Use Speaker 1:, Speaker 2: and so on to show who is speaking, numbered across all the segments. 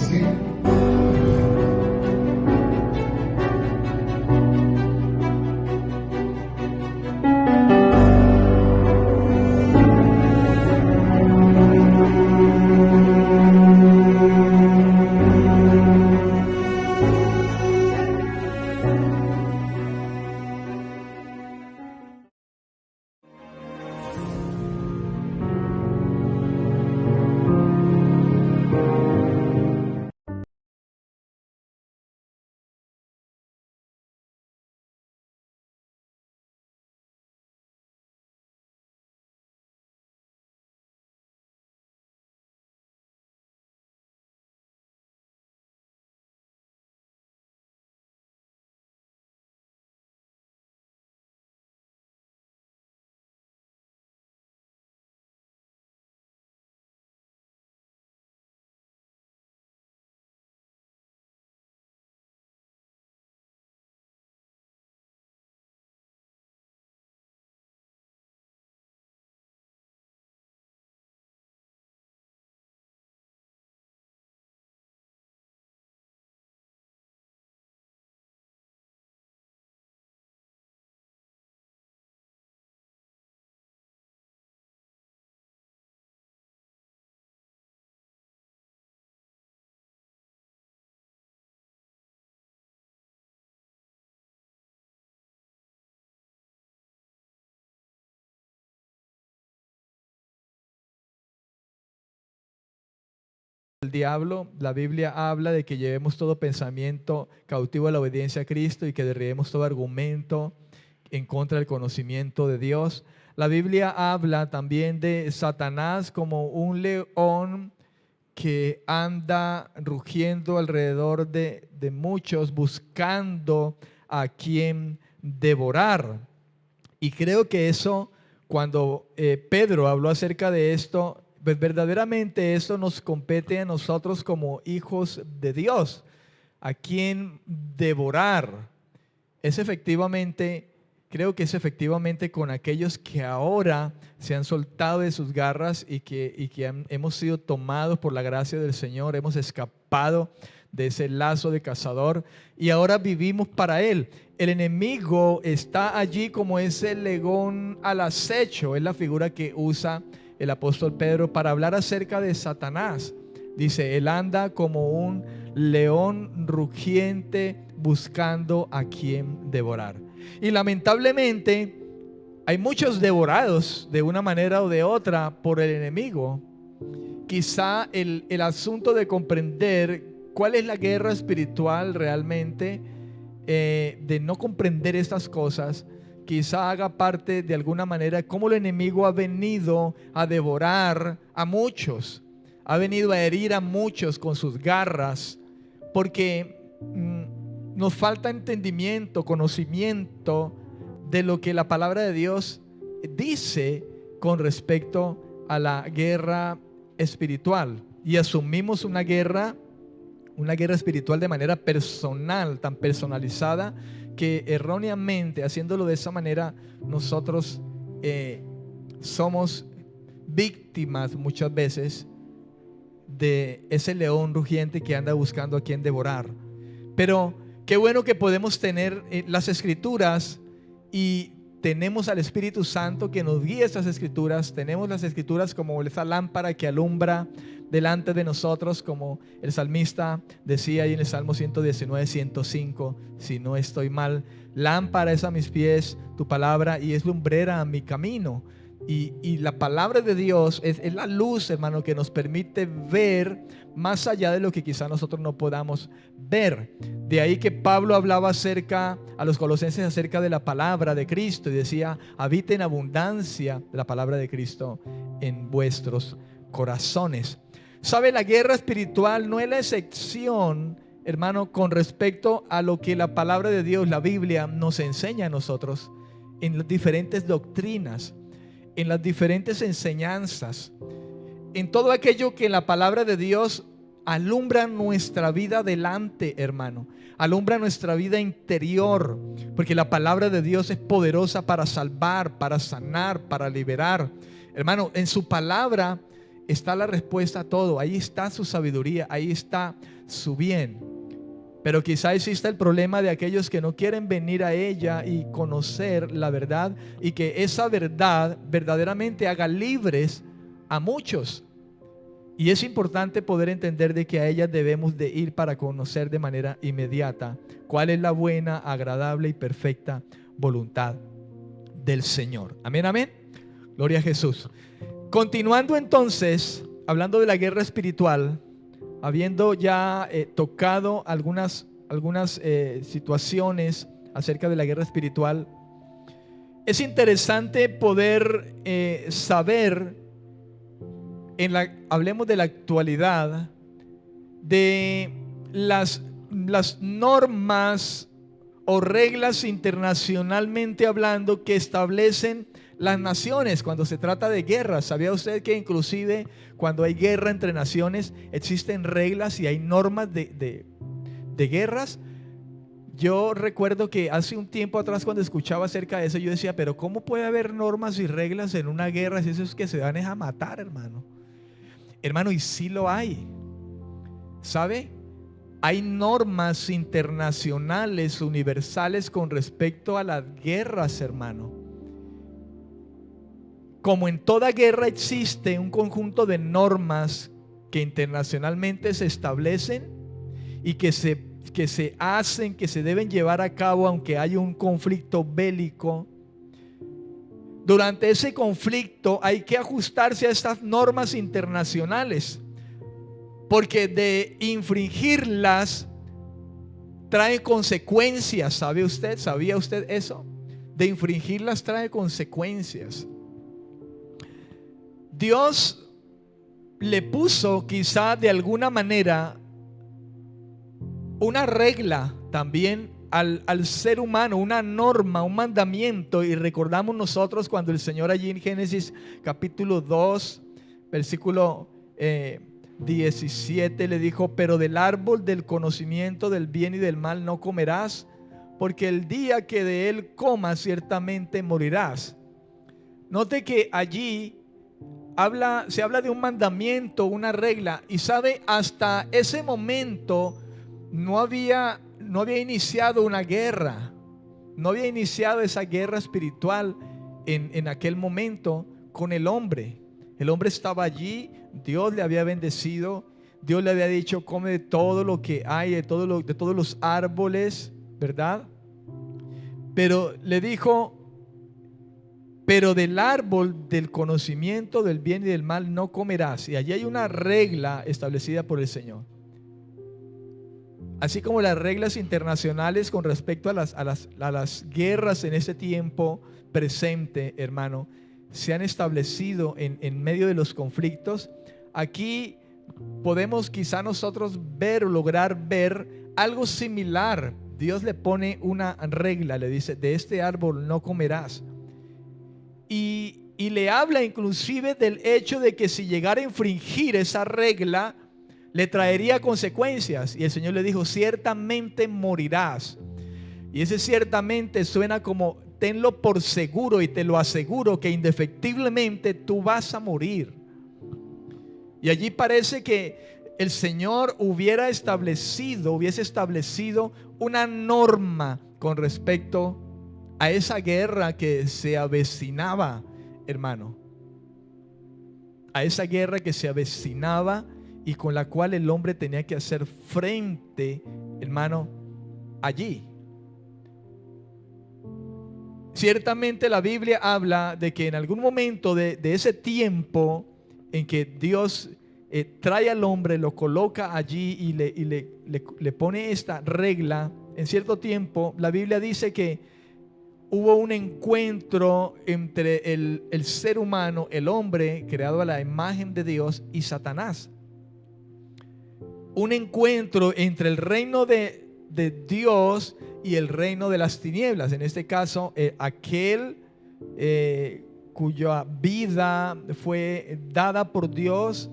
Speaker 1: sí.
Speaker 2: El diablo, la Biblia habla de que llevemos todo pensamiento cautivo a la obediencia a Cristo y que derribemos todo argumento en contra del conocimiento de Dios. La Biblia habla también de Satanás como un león que anda rugiendo alrededor de muchos, buscando a quien devorar. Y creo que eso, cuando Pedro habló acerca de esto, pues verdaderamente eso nos compete a nosotros como hijos de Dios, a quien devorar. Es efectivamente, creo que es efectivamente con aquellos que ahora se han soltado de sus garras y que hemos sido tomados por la gracia del Señor, hemos escapado de ese lazo de cazador y ahora vivimos para Él. El enemigo está allí como ese león al acecho, es la figura que usa el apóstol Pedro para hablar acerca de Satanás. Dice, él anda como un león rugiente buscando a quien devorar. Y lamentablemente hay muchos devorados de una manera o de otra por el enemigo. Quizá el asunto de comprender cuál es la guerra espiritual realmente, de no comprender estas cosas, quizá haga parte de alguna manera cómo el enemigo ha venido a devorar a muchos, ha venido a herir a muchos con sus garras, porque nos falta entendimiento, conocimiento de lo que la palabra de Dios dice con respecto a la guerra espiritual, y asumimos una guerra espiritual de manera personal, tan personalizada, que erróneamente, haciéndolo de esa manera, nosotros somos víctimas muchas veces de ese león rugiente que anda buscando a quien devorar. Pero qué bueno que podemos tener las escrituras, y tenemos al Espíritu Santo que nos guía estas escrituras. Tenemos las escrituras como esa lámpara que alumbra delante de nosotros, como el salmista decía ahí en el Salmo 119, 105, si no estoy mal: lámpara es a mis pies tu palabra y es lumbrera a mi camino. Y la palabra de Dios es la luz, hermano, que nos permite ver más allá de lo que quizá nosotros no podamos ver. De ahí que Pablo hablaba acerca a los colosenses acerca de la palabra de Cristo y decía: habita en abundancia la palabra de Cristo en vuestros corazones. ¿Sabe? La guerra espiritual no es la excepción, hermano, con respecto a lo que la palabra de Dios, la Biblia, nos enseña a nosotros en las diferentes doctrinas, en las diferentes enseñanzas, en todo aquello que la palabra de Dios alumbra nuestra vida delante, hermano, alumbra nuestra vida interior, porque la palabra de Dios es poderosa para salvar, para sanar, para liberar. Hermano, en su palabra está la respuesta a todo, ahí está su sabiduría, ahí está su bien. Pero quizá exista el problema de aquellos que no quieren venir a ella y conocer la verdad, y que esa verdad verdaderamente haga libres a muchos. Y es importante poder entender de que a ellas debemos de ir para conocer de manera inmediata cuál es la buena, agradable y perfecta voluntad del Señor. Amén, amén. Gloria a Jesús. Continuando entonces, hablando de la guerra espiritual, habiendo ya tocado algunas situaciones acerca de la guerra espiritual, es interesante poder saber, hablemos de la actualidad, de las normas o reglas internacionalmente hablando que establecen las naciones cuando se trata de guerras. ¿Sabía usted que inclusive cuando hay guerra entre naciones existen reglas y hay normas de guerras? Yo recuerdo que hace un tiempo atrás, cuando escuchaba acerca de eso, yo decía, pero ¿cómo puede haber normas y reglas en una guerra si eso es que se van a matar, hermano? Hermano, y sí lo hay. ¿Sabe? Hay normas internacionales, universales con respecto a las guerras, hermano. Como en toda guerra existe un conjunto de normas que internacionalmente se establecen y que se hacen, que se deben llevar a cabo aunque haya un conflicto bélico. Durante ese conflicto hay que ajustarse a estas normas internacionales, porque de infringirlas trae consecuencias. ¿Sabe usted? ¿Sabía usted eso? De infringirlas trae consecuencias. Dios le puso quizá de alguna manera una regla también al ser humano, una norma, un mandamiento. Y recordamos nosotros cuando el Señor allí en Génesis capítulo 2 versículo 17 le dijo: pero del árbol del conocimiento del bien y del mal no comerás, porque el día que de él comas ciertamente morirás. Note que allí se habla de un mandamiento, una regla. Y sabe, hasta ese momento no había iniciado una guerra, no había iniciado esa guerra espiritual en aquel momento con el hombre. El hombre estaba allí, Dios le había bendecido, Dios le había dicho: come de todo lo que hay, de todos los árboles, ¿verdad? Pero le dijo: pero del árbol del conocimiento del bien y del mal no comerás. Y allí hay una regla establecida por el Señor. Así como las reglas internacionales con respecto a las guerras en ese tiempo presente, hermano, se han establecido en medio de los conflictos. Aquí podemos quizá nosotros ver o lograr ver algo similar. Dios le pone una regla, le dice: de este árbol no comerás. Y le habla inclusive del hecho de que si llegara a infringir esa regla, le traería consecuencias. Y el Señor le dijo: ciertamente morirás. Y ese ciertamente suena como: tenlo por seguro y te lo aseguro que indefectiblemente tú vas a morir. Y allí parece que el Señor hubiese establecido una norma con respecto a esa guerra que se avecinaba, hermano. A esa guerra que se avecinaba y con la cual el hombre tenía que hacer frente, hermano, allí. Ciertamente la Biblia habla de que en algún momento de ese tiempo en que Dios trae al hombre, lo coloca allí y le pone esta regla, en cierto tiempo la Biblia dice que hubo un encuentro entre el ser humano, el hombre creado a la imagen de Dios, y Satanás. Un encuentro entre el reino de Dios y el reino de las tinieblas. En este caso, aquel cuya vida fue dada por Dios,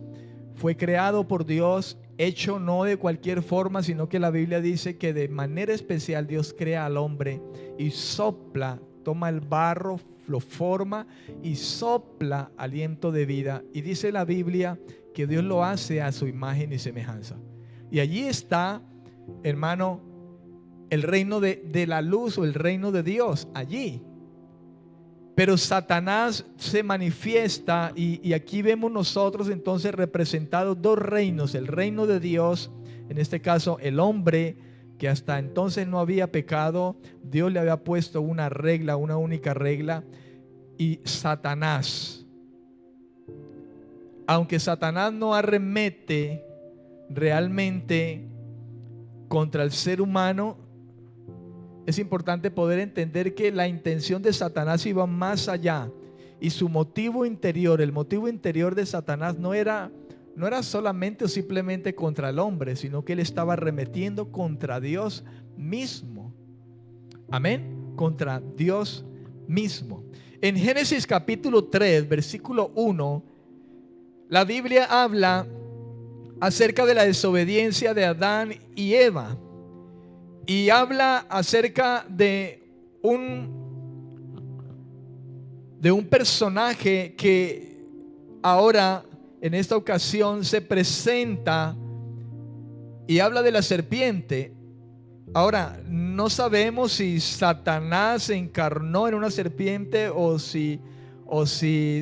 Speaker 2: fue creado por Dios, hecho no de cualquier forma, sino que la Biblia dice que de manera especial Dios crea al hombre y sopla toma el barro, lo forma y sopla aliento de vida. Y dice la Biblia que Dios lo hace a su imagen y semejanza. Y allí está, hermano, el reino de la luz o el reino de Dios, allí. Pero Satanás se manifiesta y aquí vemos nosotros entonces representados dos reinos: el reino de Dios, en este caso el hombre, que hasta entonces no había pecado, Dios le había puesto una regla, una única regla, y Satanás. Aunque Satanás no arremete realmente contra el ser humano, es importante poder entender que la intención de Satanás iba más allá, y su motivo interior, el motivo interior de Satanás no era solamente o simplemente contra el hombre, sino que él estaba arremetiendo contra Dios mismo. Amén, contra Dios mismo. En Génesis capítulo 3, versículo 1, la Biblia habla acerca de la desobediencia de Adán y Eva. Y habla acerca de un personaje que ahora, en esta ocasión, se presenta y habla de la serpiente. Ahora, no sabemos si Satanás se encarnó en una serpiente o si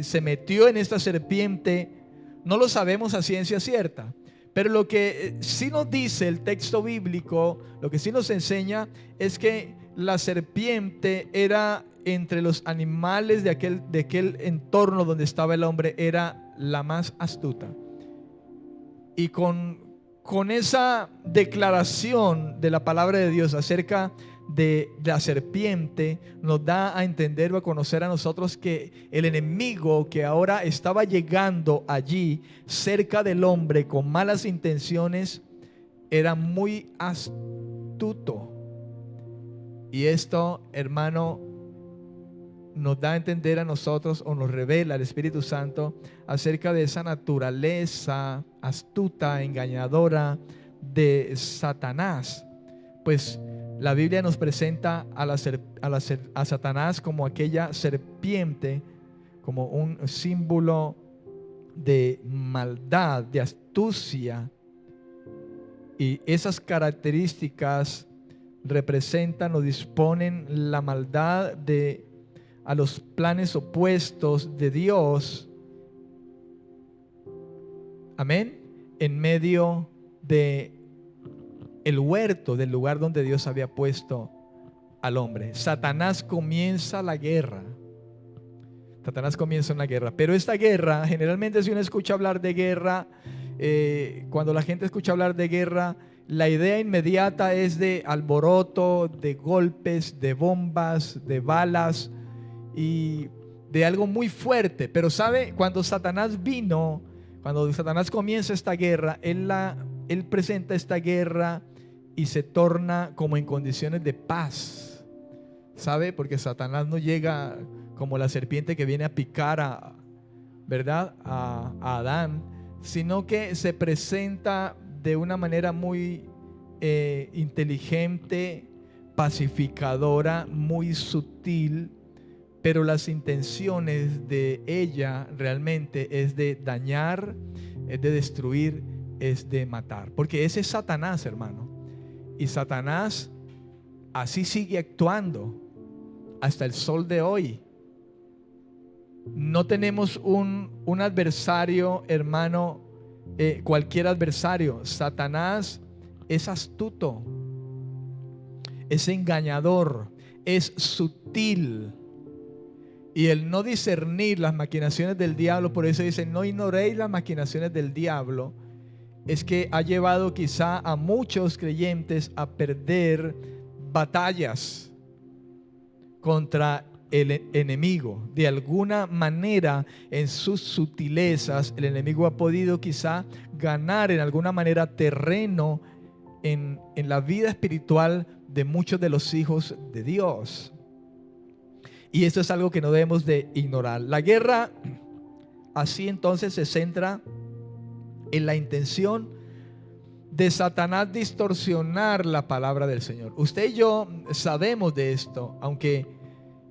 Speaker 2: se metió en esta serpiente. No lo sabemos a ciencia cierta. Pero lo que sí nos dice el texto bíblico, lo que sí nos enseña, es que la serpiente era, entre los animales de aquel entorno donde estaba el hombre, era la más astuta. Y con esa declaración de la palabra de Dios acerca de la serpiente, nos da a entender o a conocer a nosotros que el enemigo que ahora estaba llegando allí cerca del hombre con malas intenciones era muy astuto. Y esto, hermano, nos da a entender a nosotros, o nos revela el Espíritu Santo acerca de esa naturaleza astuta, engañadora de Satanás. Pues la Biblia nos presenta a Satanás como aquella serpiente, como un símbolo de maldad, de astucia. Y esas características representan o disponen la maldad a los planes opuestos de Dios. Amén. En medio de el huerto, del lugar donde Dios había puesto al hombre. Satanás comienza la guerra. Satanás comienza una guerra. Pero esta guerra, generalmente si uno escucha hablar de guerra, cuando la gente escucha hablar de guerra, la idea inmediata es de alboroto, de golpes, de bombas, de balas y de algo muy fuerte. Pero sabe, cuando Satanás comienza esta guerra, él presenta esta guerra y se torna como en condiciones de paz. ¿Sabe? Porque Satanás no llega como la serpiente que viene a picar ¿verdad? a Adán, sino que se presenta de una manera muy inteligente, pacificadora, muy sutil, pero las intenciones de ella realmente es de dañar, es de destruir, es de matar. Porque ese es Satanás, hermano. Y Satanás así sigue actuando hasta el sol de hoy. No tenemos un adversario, hermano, cualquier adversario. Satanás es astuto, es engañador, es sutil. Y el no discernir las maquinaciones del diablo, por eso dice, no ignoréis las maquinaciones del diablo, es que ha llevado quizá a muchos creyentes a perder batallas contra el enemigo. De alguna manera, en sus sutilezas, el enemigo ha podido quizá ganar en alguna manera terreno en la vida espiritual de muchos de los hijos de Dios. Y esto es algo que no debemos de ignorar. La guerra así entonces se centra en la intención de Satanás distorsionar la palabra del Señor. Usted y yo sabemos de esto, aunque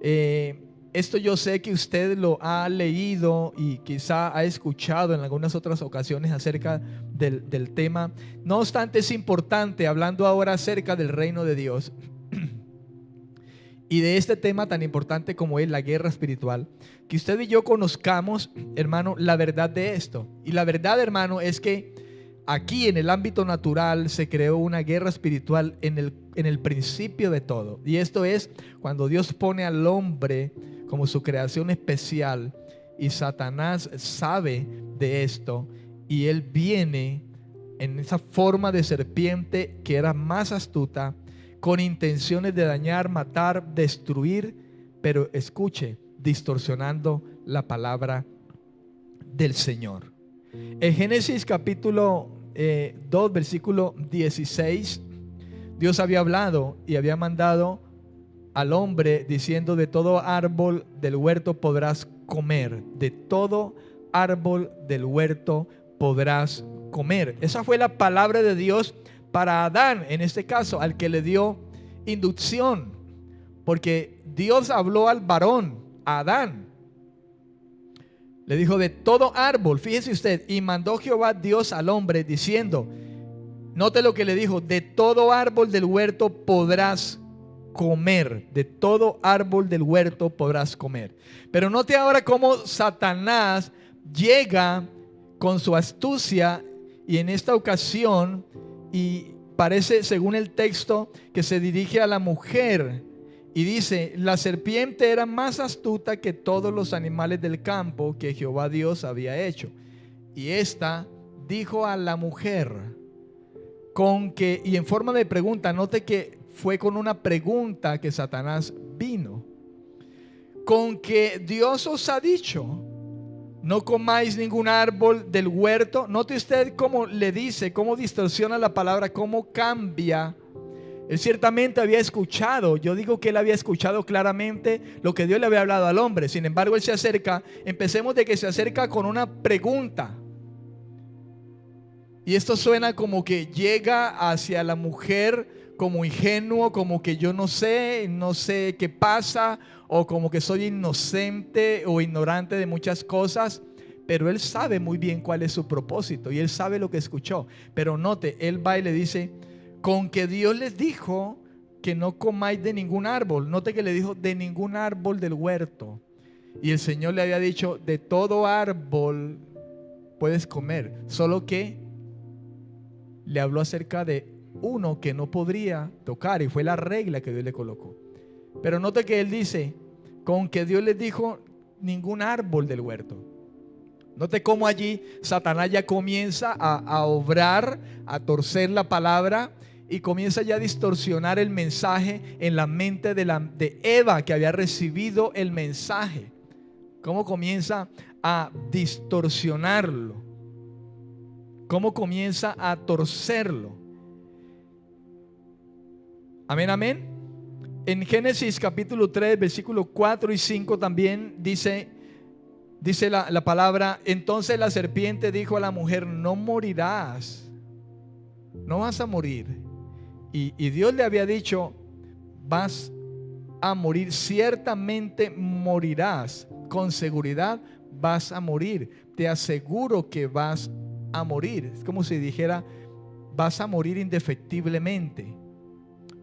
Speaker 2: Esto yo sé que usted lo ha leído y quizá ha escuchado en algunas otras ocasiones acerca del tema. No obstante, es importante, hablando ahora acerca del reino de Dios y de este tema tan importante como es la guerra espiritual, que usted y yo conozcamos, hermano, la verdad de esto. Y la verdad, hermano, es que aquí en el ámbito natural se creó una guerra espiritual en el principio de todo. Y esto es cuando Dios pone al hombre como su creación especial, y Satanás sabe de esto, y él viene en esa forma de serpiente que era más astuta, con intenciones de dañar, matar, destruir, pero escuche, distorsionando la palabra del Señor. En Génesis capítulo 2, versículo 16, Dios había hablado y había mandado al hombre diciendo: de todo árbol del huerto podrás comer, de todo árbol del huerto podrás comer. Esa fue la palabra de Dios para Adán, en este caso, al que le dio inducción, porque Dios habló al varón, a Adán. Le dijo: de todo árbol, fíjese usted, y mandó Jehová Dios al hombre diciendo, note lo que le dijo: de todo árbol del huerto podrás comer, de todo árbol del huerto podrás comer. Pero note ahora cómo Satanás llega con su astucia, y en esta ocasión, y parece, según el texto, que se dirige a la mujer. Y dice: la serpiente era más astuta que todos los animales del campo que Jehová Dios había hecho. Y esta dijo a la mujer, con que, y en forma de pregunta, note que fue con una pregunta que Satanás vino, con que Dios os ha dicho, no comáis ningún árbol del huerto. Note usted cómo le dice, cómo distorsiona la palabra, cómo cambia. Él ciertamente había escuchado, yo digo que él había escuchado claramente lo que Dios le había hablado al hombre. Sin embargo, él se acerca, empecemos de que se acerca con una pregunta. Y esto suena como que llega hacia la mujer como ingenuo, como que yo no sé qué pasa, o como que soy inocente o ignorante de muchas cosas. Pero él sabe muy bien cuál es su propósito y él sabe lo que escuchó. Pero note, él va y le dice: con que Dios les dijo que no comáis de ningún árbol. Note que le dijo: de ningún árbol del huerto. Y el Señor le había dicho: de todo árbol puedes comer, solo que le habló acerca de uno que no podría tocar, y fue la regla que Dios le colocó. Pero note que él dice: con que Dios les dijo ningún árbol del huerto. Note cómo allí Satanás ya comienza a obrar, a torcer la palabra, y comienza ya a distorsionar el mensaje en la mente de Eva, que había recibido el mensaje. Cómo comienza a distorsionarlo, cómo comienza a torcerlo. Amén, amén. En Génesis capítulo 3, versículos 4 y 5 también dice la palabra: entonces la serpiente dijo a la mujer: no morirás, no vas a morir. Y Dios le había dicho: vas a morir, ciertamente morirás, con seguridad vas a morir, te aseguro que vas a morir. Es como si dijera: vas a morir indefectiblemente,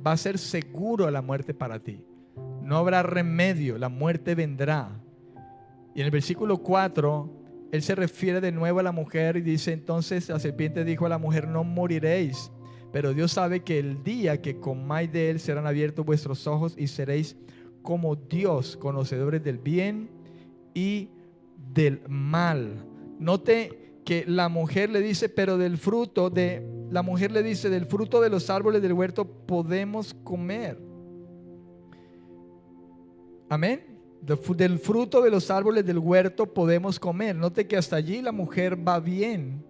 Speaker 2: va a ser seguro la muerte para ti, no habrá remedio, la muerte vendrá. Y en el versículo 4 él se refiere de nuevo a la mujer y dice: entonces la serpiente dijo a la mujer: no moriréis, pero Dios sabe que el día que comáis de él serán abiertos vuestros ojos y seréis como Dios, conocedores del bien y del mal. Note que la mujer le dice: pero del fruto de la mujer le dice: del fruto de los árboles del huerto podemos comer. Amén. Del fruto de los árboles del huerto podemos comer. Note que hasta allí la mujer va bien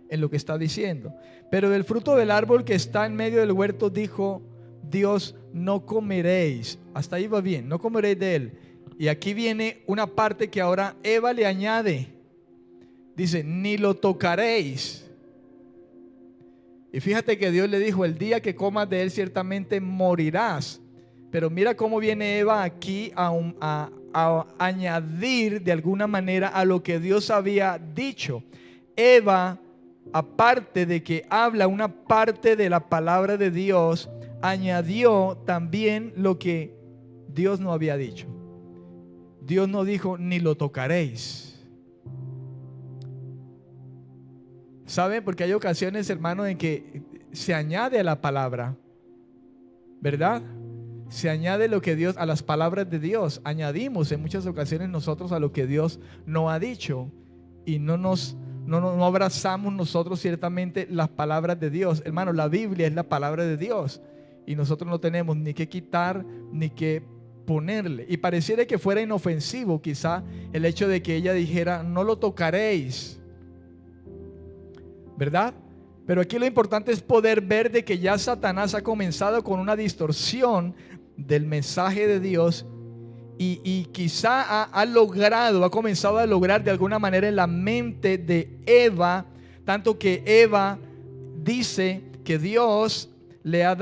Speaker 2: en lo que está diciendo. Pero del fruto del árbol que está en medio del huerto dijo Dios: no comeréis. Hasta ahí va bien, no comeréis de él. Y aquí viene una parte que ahora Eva le añade. Dice: ni lo tocaréis. Y fíjate que Dios le dijo: el día que comas de él ciertamente morirás. Pero mira cómo viene Eva aquí a añadir de alguna manera a lo que Dios había dicho. Eva, aparte de que habla una parte de la palabra de Dios, añadió también lo que Dios no había dicho. Dios no dijo ni lo tocaréis. ¿Saben? Porque hay ocasiones, hermano, en que se añade a la palabra, ¿verdad? Se añade lo que Dios, a las palabras de Dios. Añadimos en muchas ocasiones nosotros a lo que Dios no ha dicho y no abrazamos nosotros ciertamente las palabras de Dios. Hermano, la Biblia es la palabra de Dios y nosotros no tenemos ni que quitar ni que ponerle. Y pareciera que fuera inofensivo quizá el hecho de que ella dijera no lo tocaréis, ¿verdad? Pero aquí lo importante es poder ver de que ya Satanás ha comenzado con una distorsión del mensaje de Dios y quizá ha comenzado a lograr de alguna manera en la mente de Eva, tanto que Eva dice que Dios le ha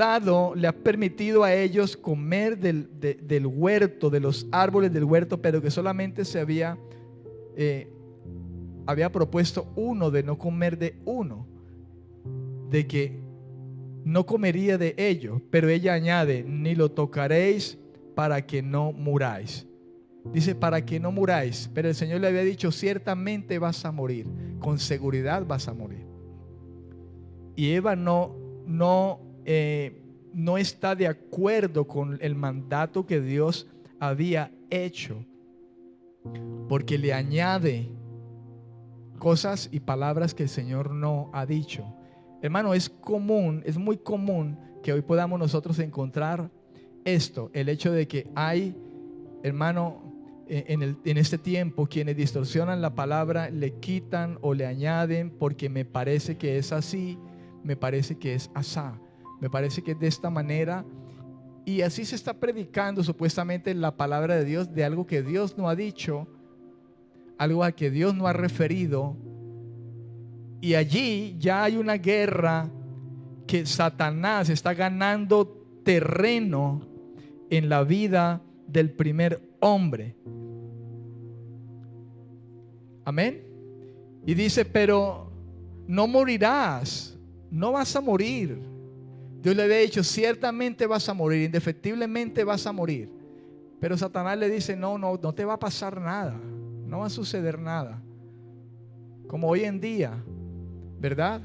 Speaker 2: permitido a ellos comer del huerto, de los árboles del huerto, pero que solamente se había propuesto uno, de no comer de uno, de que no comería de ello. Pero ella añade, ni lo tocaréis para que no muráis. Dice para que no muráis, pero el Señor le había dicho ciertamente vas a morir, con seguridad vas a morir. Y Eva no está de acuerdo con el mandato que Dios había hecho, porque le añade cosas y palabras que el Señor no ha dicho. Hermano, es muy común que hoy podamos nosotros encontrar esto, el hecho de que hay, hermano, en este tiempo quienes distorsionan la palabra, le quitan o le añaden porque me parece que es así, me parece que es asá, me parece que es de esta manera, y así se está predicando supuestamente la palabra de Dios, de algo que Dios no ha dicho, algo a que Dios no ha referido. Y allí ya hay una guerra que Satanás está ganando terreno en la vida del primer hombre. Amén. Y dice, pero no morirás, no vas a morir. Dios le había dicho, ciertamente vas a morir, indefectiblemente vas a morir. Pero Satanás le dice, no te va a pasar nada, no va a suceder nada. Como hoy en día, ¿verdad?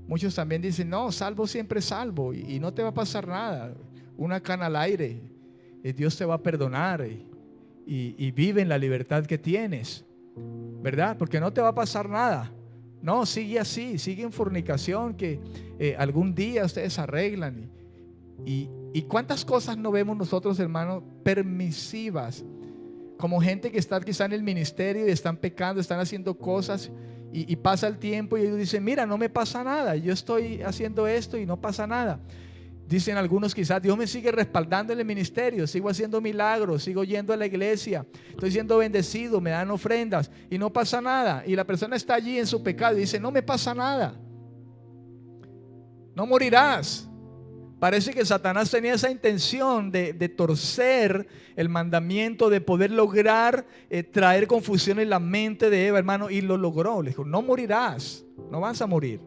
Speaker 2: Muchos también dicen, no, salvo siempre salvo y no te va a pasar nada. Una cana al aire, Dios te va a perdonar y vive en la libertad que tienes, ¿verdad? Porque no te va a pasar nada. No, sigue así, sigue en fornicación, que algún día ustedes arreglan. Y cuántas cosas no vemos nosotros, hermanos, permisivas, como gente que está quizá en el ministerio y están pecando, están haciendo cosas. Y pasa el tiempo y ellos dicen, mira, no me pasa nada, yo estoy haciendo esto y no pasa nada. Dicen algunos quizás, Dios me sigue respaldando en el ministerio, sigo haciendo milagros, sigo yendo a la iglesia, estoy siendo bendecido, me dan ofrendas y no pasa nada. Y la persona está allí en su pecado y dice, no me pasa nada, no morirás. Parece que Satanás tenía esa intención de torcer el mandamiento, de poder lograr traer confusión en la mente de Eva, hermano, y lo logró. Le dijo, no morirás, no vas a morir.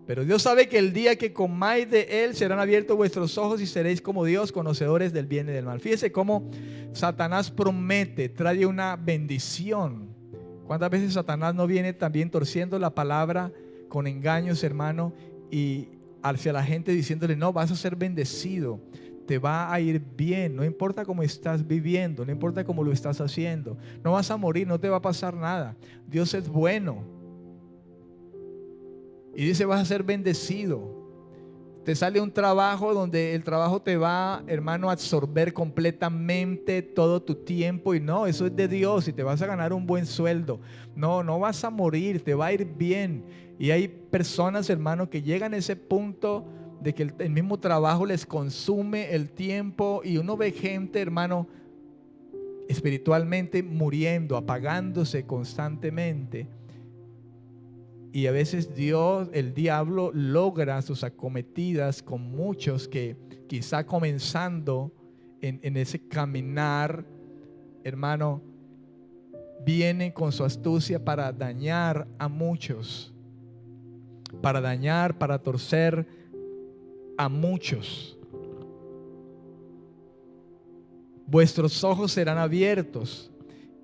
Speaker 2: Pero Dios sabe que el día que comáis de él serán abiertos vuestros ojos y seréis como Dios, conocedores del bien y del mal. Fíjese cómo Satanás promete, trae una bendición. ¿Cuántas veces Satanás no viene también torciendo la palabra con engaños, hermano, y hacia la gente diciéndole, no, vas a ser bendecido, te va a ir bien, no importa cómo estás viviendo, no importa cómo lo estás haciendo, no vas a morir, no te va a pasar nada, Dios es bueno. Y dice, vas a ser bendecido. Te sale un trabajo donde el trabajo te va, hermano, a absorber completamente todo tu tiempo. Y no, eso es de Dios y te vas a ganar un buen sueldo. No vas a morir, te va a ir bien. Y hay personas, hermano, que llegan a ese punto de que el mismo trabajo les consume el tiempo. Y uno ve gente, hermano, espiritualmente muriendo, apagándose constantemente. Y a veces el diablo logra sus acometidas con muchos que quizá comenzando en ese caminar, hermano, viene con su astucia para dañar a muchos, para dañar, para torcer a muchos. Vuestros ojos serán abiertos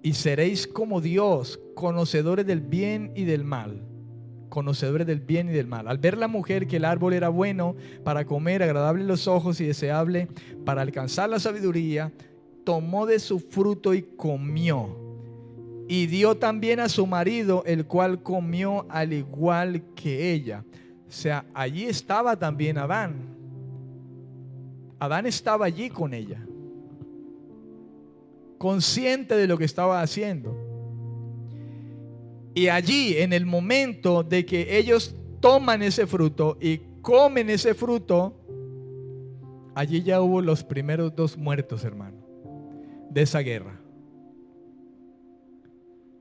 Speaker 2: y seréis como Dios, conocedores del bien y del mal. Conocedores del bien y del mal. Al ver la mujer que el árbol era bueno para comer, agradable en los ojos y deseable para alcanzar la sabiduría, tomó de su fruto y comió. Y dio también a su marido, el cual comió al igual que ella. O sea, allí estaba también Adán. Adán estaba allí con ella, consciente de lo que estaba haciendo. Y allí, en el momento de que ellos toman ese fruto y comen ese fruto, allí ya hubo los primeros 2 muertos, hermano, de esa guerra.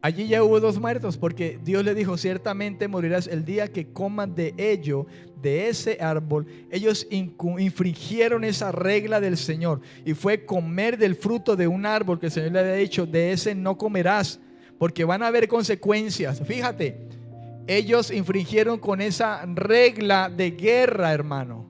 Speaker 2: Allí ya hubo 2 muertos, porque Dios le dijo: ciertamente morirás el día que coman de ello, de ese árbol. Ellos infringieron esa regla del Señor, y fue comer del fruto de un árbol que el Señor le había dicho: de ese no comerás, porque van a haber consecuencias. Fíjate, ellos infringieron con esa regla de guerra, hermano,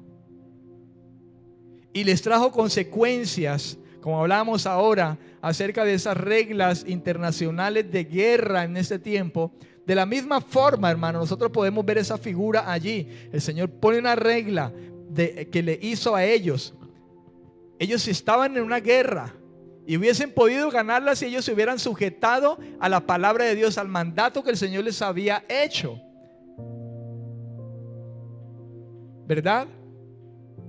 Speaker 2: y les trajo consecuencias, como hablamos ahora acerca de esas reglas internacionales de guerra en ese tiempo. De la misma forma, hermano, nosotros podemos ver esa figura allí. El Señor pone una regla que le hizo a ellos. Ellos estaban en una guerra y hubiesen podido ganarla si ellos se hubieran sujetado a la palabra de Dios, al mandato que el Señor les había hecho, ¿verdad?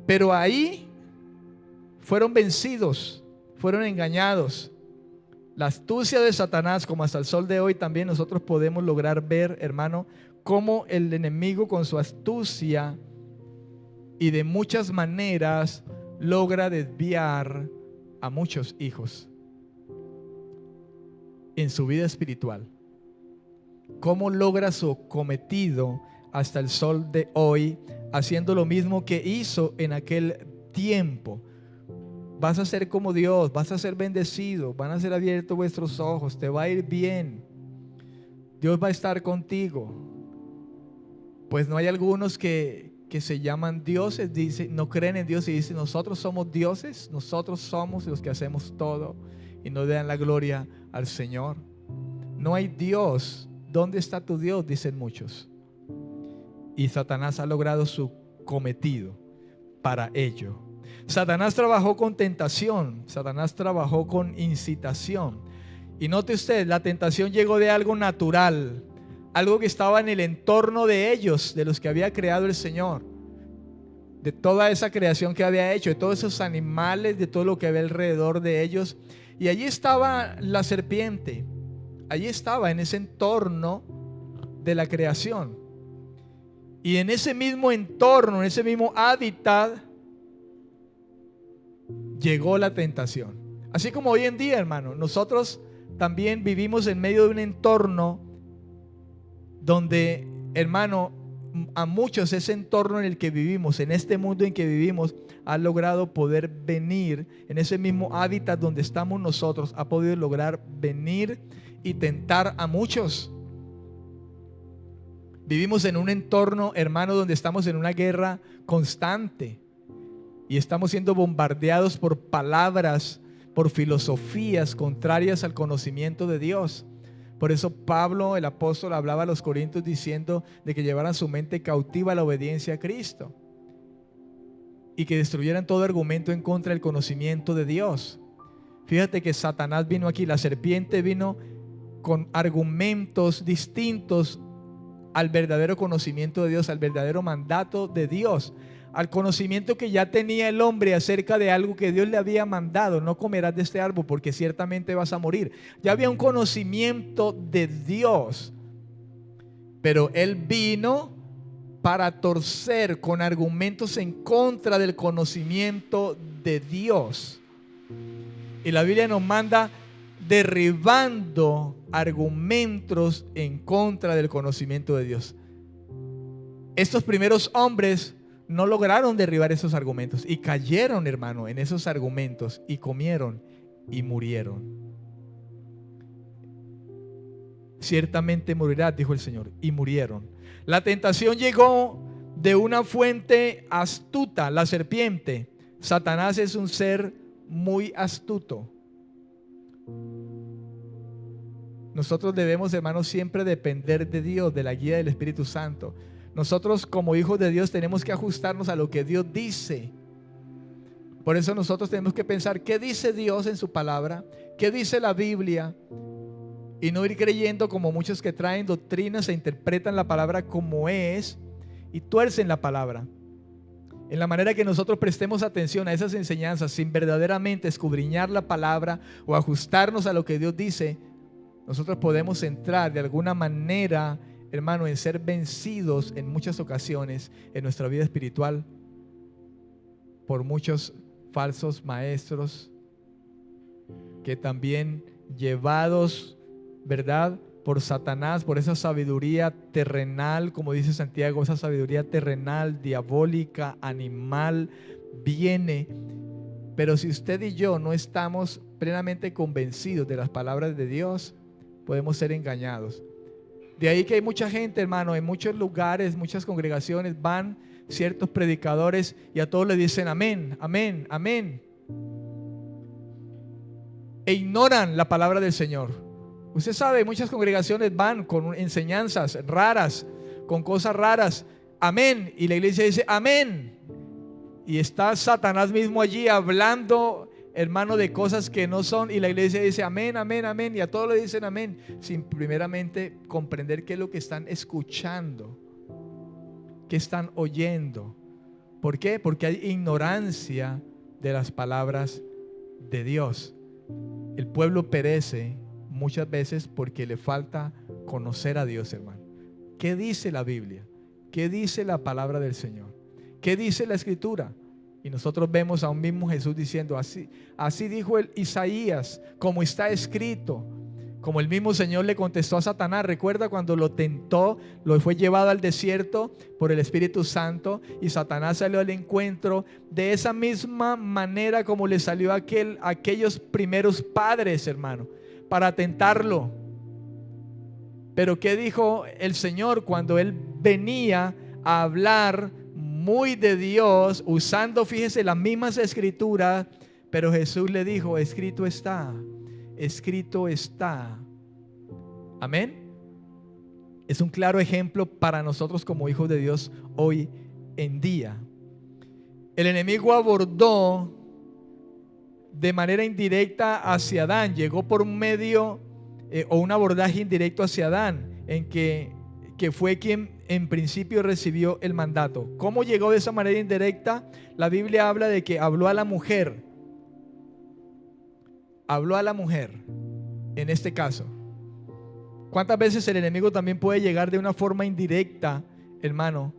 Speaker 2: Pero ahí fueron vencidos, fueron engañados. La astucia de Satanás, como hasta el sol de hoy también nosotros podemos lograr ver, hermano, cómo el enemigo con su astucia y de muchas maneras logra desviar a muchos hijos en su vida espiritual. Cómo logra su cometido hasta el sol de hoy, haciendo lo mismo que hizo en aquel tiempo. Vas a ser como Dios, vas a ser bendecido, van a ser abiertos vuestros ojos, te va a ir bien, Dios va a estar contigo. Pues no hay algunos que se llaman dioses, dicen, no creen en Dios y dicen: nosotros somos dioses, nosotros somos los que hacemos todo, y no le dan la gloria al Señor. No hay Dios. ¿Dónde está tu Dios?, dicen muchos. Y Satanás ha logrado su cometido para ello. Satanás trabajó con tentación, Satanás trabajó con incitación. Y note usted, la tentación llegó de algo natural, algo que estaba en el entorno de ellos, de los que había creado el Señor, de toda esa creación que había hecho, de todos esos animales, de todo lo que había alrededor de ellos. Y allí estaba la serpiente, allí estaba en ese entorno de la creación. Y en ese mismo entorno, en ese mismo hábitat, llegó la tentación. Así como hoy en día, hermano, nosotros también vivimos en medio de un entorno donde, hermano, a muchos ese entorno en el que vivimos, en este mundo en que vivimos, ha logrado poder venir, en ese mismo hábitat donde estamos nosotros, ha podido lograr venir y tentar a muchos. Vivimos en un entorno, hermano, donde estamos en una guerra constante y estamos siendo bombardeados por palabras, por filosofías contrarias al conocimiento de Dios. Por eso Pablo, el apóstol, hablaba a los corintios diciendo de que llevaran su mente cautiva a la obediencia a Cristo y que destruyeran todo argumento en contra del conocimiento de Dios. Fíjate que Satanás vino aquí, la serpiente vino con argumentos distintos al verdadero conocimiento de Dios, al verdadero mandato de Dios, al conocimiento que ya tenía el hombre acerca de algo que Dios le había mandado: no comerás de este árbol porque ciertamente vas a morir. Ya había un conocimiento de Dios, pero él vino para torcer con argumentos en contra del conocimiento de Dios. Y la Biblia nos manda derribando argumentos en contra del conocimiento de Dios. Estos primeros hombres no lograron derribar esos argumentos y cayeron, hermano, en esos argumentos y comieron y murieron. Ciertamente morirás, dijo el Señor, y murieron. La tentación llegó de una fuente astuta, la serpiente. Satanás es un ser muy astuto. Nosotros debemos, hermanos, siempre depender de Dios, de la guía del Espíritu Santo. Nosotros como hijos de Dios tenemos que ajustarnos a lo que Dios dice. Por eso nosotros tenemos que pensar qué dice Dios en su palabra, qué dice la Biblia, y no ir creyendo como muchos que traen doctrinas e interpretan la palabra como es y tuercen la palabra. En la manera que nosotros prestemos atención a esas enseñanzas sin verdaderamente escudriñar la palabra o ajustarnos a lo que Dios dice, nosotros podemos entrar de alguna manera, hermano, en ser vencidos en muchas ocasiones en nuestra vida espiritual por muchos falsos maestros que también llevados, ¿verdad?, por Satanás, por esa sabiduría terrenal, como dice Santiago, esa sabiduría terrenal, diabólica, animal, viene. Pero si usted y yo no estamos plenamente convencidos de las palabras de Dios, podemos ser engañados. De ahí que hay mucha gente, hermano, en muchos lugares, muchas congregaciones, van ciertos predicadores y a todos le dicen amén, amén, amén, e ignoran la palabra del Señor. Usted sabe, muchas congregaciones van con enseñanzas raras, con cosas raras, amén, y la iglesia dice amén, y está Satanás mismo allí hablando, hermano, de cosas que no son, y la iglesia dice amén, amén, amén, y a todos le dicen amén, sin primeramente comprender qué es lo que están escuchando, qué están oyendo. ¿Por qué? Porque hay ignorancia de las palabras de Dios. El pueblo perece muchas veces porque le falta conocer a Dios, hermano. ¿Qué dice la Biblia? ¿Qué dice la palabra del Señor? ¿Qué dice la Escritura? Y nosotros vemos a un mismo Jesús diciendo así dijo el Isaías, como está escrito. Como el mismo Señor le contestó a Satanás. Recuerda cuando lo tentó, lo fue llevado al desierto por el Espíritu Santo y Satanás salió al encuentro de esa misma manera como le salió a aquellos primeros padres, hermano, para tentarlo. Pero ¿qué dijo el Señor cuando Él venía a hablar muy de Dios, usando, fíjese, las mismas escrituras? Pero Jesús le dijo, escrito está, escrito está. Amén. Es un claro ejemplo para nosotros como hijos de Dios hoy en día. El enemigo abordó de manera indirecta hacia Adán, llegó por un medio o un abordaje indirecto hacia Adán, en que fue quien en principio recibió el mandato. ¿Cómo llegó de esa manera indirecta? La Biblia habla de que habló a la mujer. Habló a la mujer en este caso. ¿Cuántas veces el enemigo también puede llegar de una forma indirecta, hermano,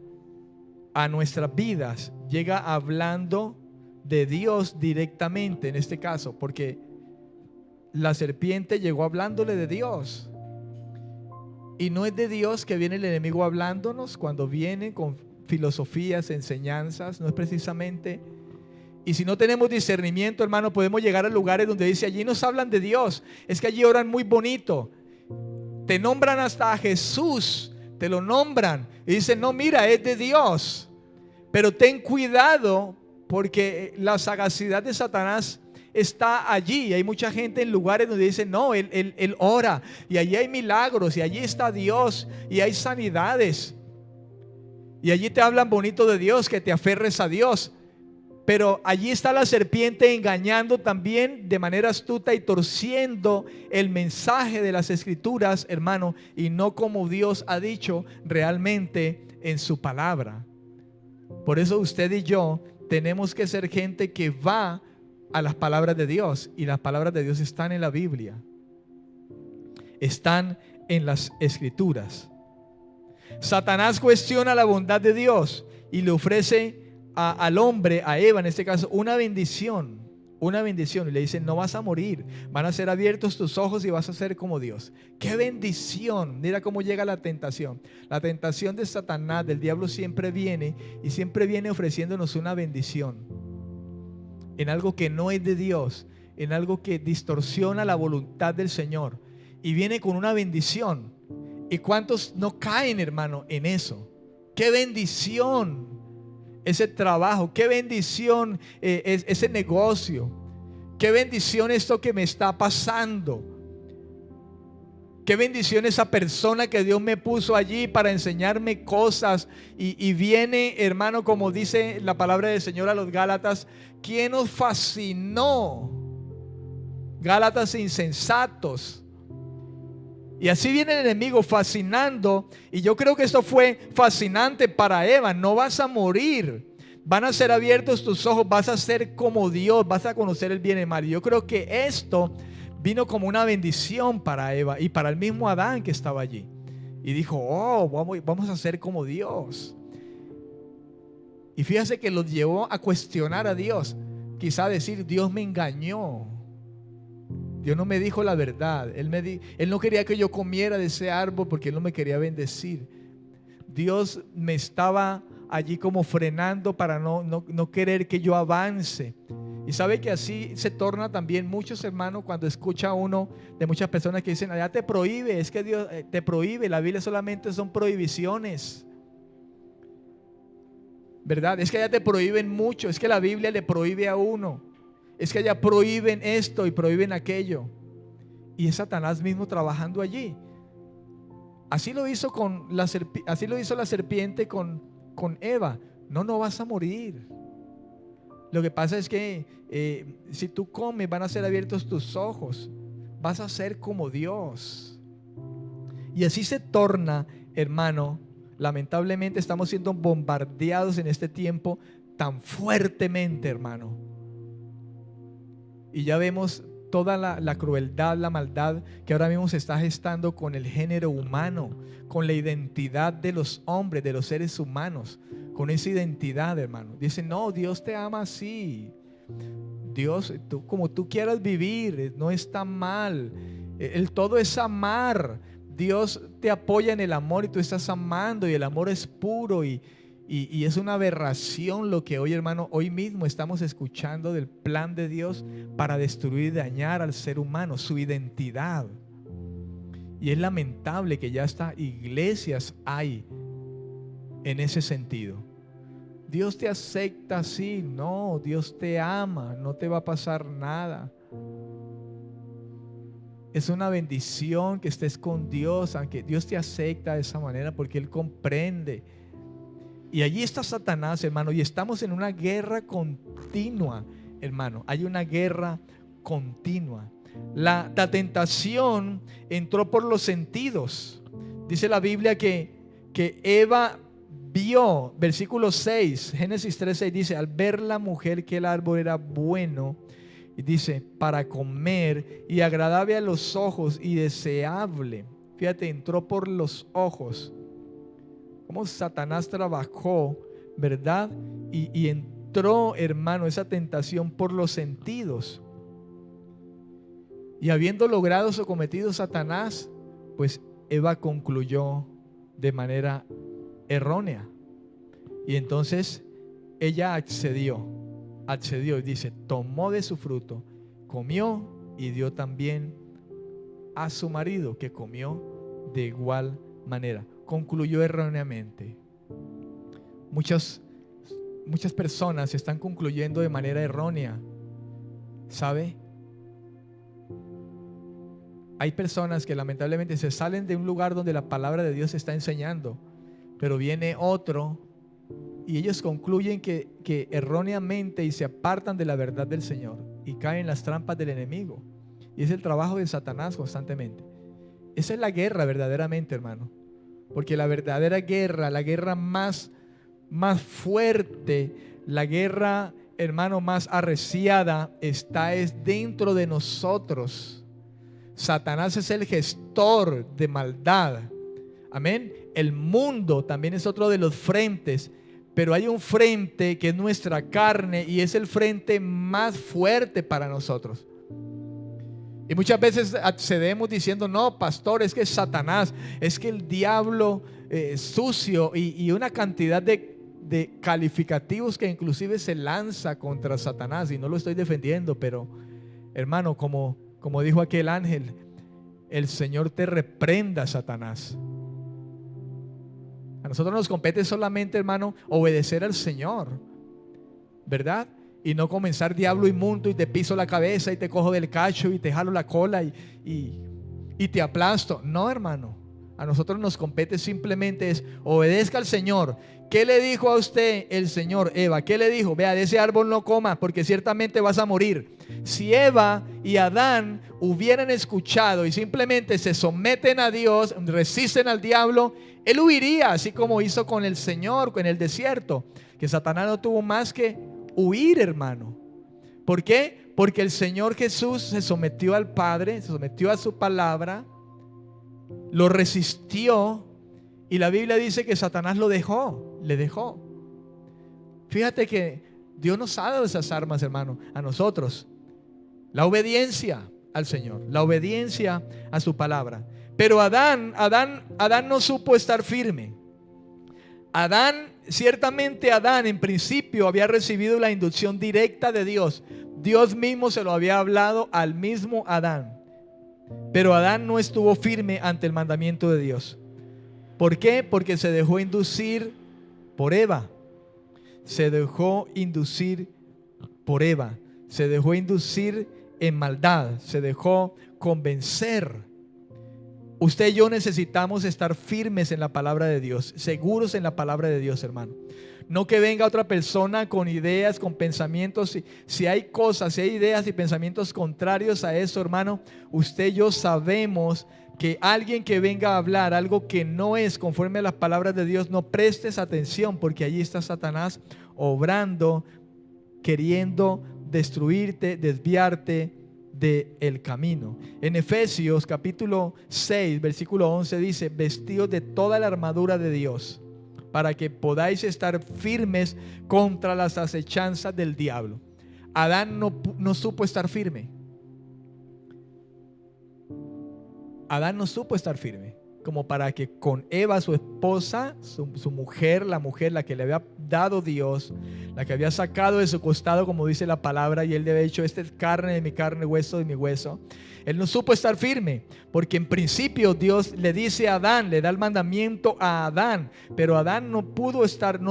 Speaker 2: a nuestras vidas? Llega hablando de Dios directamente en este caso, porque la serpiente llegó hablándole de Dios. Y no es de Dios que viene el enemigo hablándonos cuando viene con filosofías, enseñanzas, no es precisamente. Y si no tenemos discernimiento, hermano, podemos llegar a lugares donde dice, allí nos hablan de Dios, es que allí oran muy bonito, te nombran hasta a Jesús, te lo nombran y dicen, no, mira, es de Dios. Pero ten cuidado, porque la sagacidad de Satanás está allí. Hay mucha gente en lugares donde dicen, no, él ora, y allí hay milagros, y allí está Dios, y hay sanidades, y allí te hablan bonito de Dios, que te aferres a Dios. Pero allí está la serpiente engañando también de manera astuta y torciendo el mensaje de las Escrituras, hermano, y no como Dios ha dicho realmente en su palabra. Por eso usted y yo tenemos que ser gente que va a las palabras de Dios, y las palabras de Dios están en la Biblia, están en las Escrituras. Satanás cuestiona la bondad de Dios y le ofrece al hombre, a Eva en este caso, una bendición, una bendición, y le dicen: no vas a morir, van a ser abiertos tus ojos y vas a ser como Dios. ¡Qué bendición! Mira cómo llega la tentación. La tentación de Satanás, del diablo, siempre viene, y siempre viene ofreciéndonos una bendición en algo que no es de Dios, en algo que distorsiona la voluntad del Señor, y viene con una bendición. ¿Y cuántos no caen, hermano, en eso? ¡Qué bendición! Ese trabajo, qué bendición ese negocio, qué bendición esto que me está pasando, qué bendición esa persona que Dios me puso allí para enseñarme cosas, y viene, hermano, como dice la palabra del Señor a los Gálatas: ¿quién nos fascinó? Gálatas insensatos. Y así viene el enemigo fascinando. Y yo creo que esto fue fascinante para Eva. No vas a morir, van a ser abiertos tus ojos, vas a ser como Dios, vas a conocer el bien y el mal. Y yo creo que esto vino como una bendición para Eva y para el mismo Adán que estaba allí. Y dijo: oh, vamos a ser como Dios. Y fíjate que los llevó a cuestionar a Dios. Quizá decir: Dios me engañó, Dios no me dijo la verdad. Él no quería que yo comiera de ese árbol porque Él no me quería bendecir. Dios me estaba allí como frenando para no querer que yo avance. Y sabe que así se torna también muchos, hermanos, cuando escucha uno de muchas personas que dicen: allá te prohíbe, es que Dios te prohíbe. La Biblia solamente son prohibiciones, ¿verdad? Es que allá te prohíben mucho, es que la Biblia le prohíbe a uno. Es que allá prohíben esto y prohíben aquello. Y es Satanás mismo trabajando allí. Así lo hizo la serpiente con Eva. No vas a morir. Lo que pasa es que si tú comes, van a ser abiertos tus ojos. Vas a ser como Dios. Y así se torna, hermano. Lamentablemente estamos siendo bombardeados en este tiempo tan fuertemente, hermano. Y ya vemos toda la crueldad, la maldad que ahora mismo se está gestando con el género humano, con la identidad de los hombres, de los seres humanos, con esa identidad, hermano. Dicen: no, Dios te ama así. Dios, como tú quieras vivir, no está mal. El todo es amar. Dios te apoya en el amor y tú estás amando, y el amor es puro, y es una aberración lo que hoy, hermano, hoy mismo estamos escuchando del plan de Dios para destruir y dañar al ser humano, su identidad. Y es lamentable que ya hasta iglesias hay en ese sentido. Dios te acepta así. No, Dios te ama, no te va a pasar nada. Es una bendición que estés con Dios, aunque Dios te acepta de esa manera, porque Él comprende. Y allí está Satanás, hermano, y estamos en una guerra continua, hermano. Hay una guerra continua. La tentación entró por los sentidos. Dice la Biblia que Eva vio, versículo 6, Génesis 3:6 dice: al ver la mujer que el árbol era bueno, y dice, para comer y agradable a los ojos y deseable. Fíjate, entró por los ojos. Cómo Satanás trabajó, ¿verdad? Y entró, hermano, esa tentación por los sentidos. Y habiendo logrado su cometido Satanás, pues Eva concluyó de manera errónea. Y entonces ella accedió y dice: tomó de su fruto, comió y dio también a su marido, que comió de igual manera. Concluyó erróneamente. Muchas personas están concluyendo de manera errónea, ¿sabe? Hay personas que lamentablemente se salen de un lugar donde la palabra de Dios se está enseñando, pero viene otro y ellos concluyen que erróneamente, y se apartan de la verdad del Señor y caen en las trampas del enemigo. Y es el trabajo de Satanás constantemente. Esa es la guerra verdaderamente, hermano. Porque la verdadera guerra, la guerra más fuerte, la guerra, hermano, más arreciada, es dentro de nosotros. Satanás es el gestor de maldad. Amén. El mundo también es otro de los frentes, pero hay un frente que es nuestra carne y es el frente más fuerte para nosotros. Y muchas veces accedemos diciendo: no, pastor, es que es Satanás, es que el diablo sucio, y una cantidad de calificativos que inclusive se lanza contra Satanás. Y no lo estoy defendiendo, pero hermano, como dijo aquel ángel, el Señor te reprenda, Satanás. A nosotros nos compete solamente, hermano, obedecer al Señor, ¿verdad? Y no comenzar: diablo inmundo, y te piso la cabeza y te cojo del cacho y te jalo la cola y te aplasto. No, hermano, a nosotros nos compete simplemente es: obedezca al Señor. ¿Qué le dijo a usted el Señor, Eva? ¿Qué le dijo? Vea, de ese árbol no coma, porque ciertamente vas a morir. Si Eva y Adán hubieran escuchado y simplemente se someten a Dios, resisten al diablo, él huiría, así como hizo con el Señor en el desierto, que Satanás no tuvo más que huir, hermano. ¿Por qué? Porque el Señor Jesús se sometió al Padre, se sometió a su palabra, lo resistió, y la Biblia dice que Satanás le dejó. Fíjate que Dios nos ha dado esas armas, hermano, a nosotros: la obediencia al Señor, la obediencia a su palabra. Pero Adán no supo estar firme. Ciertamente Adán en principio había recibido la inducción directa de Dios. Dios mismo se lo había hablado al mismo Adán. Pero Adán no estuvo firme ante el mandamiento de Dios. ¿Por qué? Porque se dejó inducir por Eva. Se dejó inducir por Eva. Se dejó inducir en maldad. Se dejó convencer. Usted y yo necesitamos estar firmes en la palabra de Dios, seguros en la palabra de Dios, hermano. No que venga otra persona con ideas, con pensamientos. Si hay cosas, si hay ideas y pensamientos contrarios a eso, hermano, usted y yo sabemos que alguien que venga a hablar algo que no es conforme a las palabras de Dios, no prestes atención, porque allí está Satanás obrando, queriendo destruirte, desviarte del camino. En Efesios capítulo 6 versículo 11 dice: vestidos de toda la armadura de Dios, para que podáis estar firmes contra las acechanzas del diablo. Adán no supo estar firme. Adán no supo estar firme, como para que con Eva, su esposa, su mujer, la que le había dado Dios, la que había sacado de su costado, como dice la palabra, y él le había dicho: esta es carne de mi carne, hueso de mi hueso. Él no supo estar firme, porque en principio Dios le dice a Adán, le da el mandamiento a Adán, pero Adán no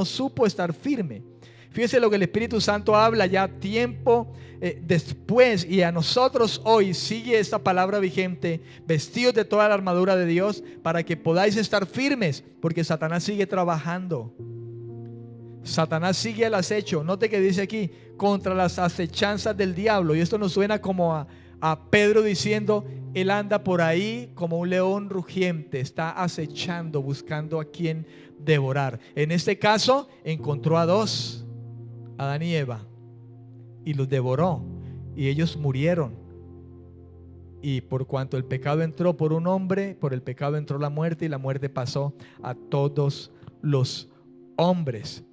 Speaker 2: supo estar firme. Fíjese lo que el Espíritu Santo habla ya tiempo después, y a nosotros hoy sigue esta palabra vigente: vestidos de toda la armadura de Dios, para que podáis estar firmes, porque Satanás sigue trabajando. Satanás sigue al acecho. Note que dice aquí: contra las acechanzas del diablo. Y esto nos suena como a Pedro diciendo: él anda por ahí como un león rugiente, está acechando, buscando a quien devorar. En este caso encontró a dos, Adán y Eva, y los devoró, y ellos murieron. Y por cuanto el pecado entró por un hombre, por el pecado entró la muerte, y la muerte pasó a todos los hombres.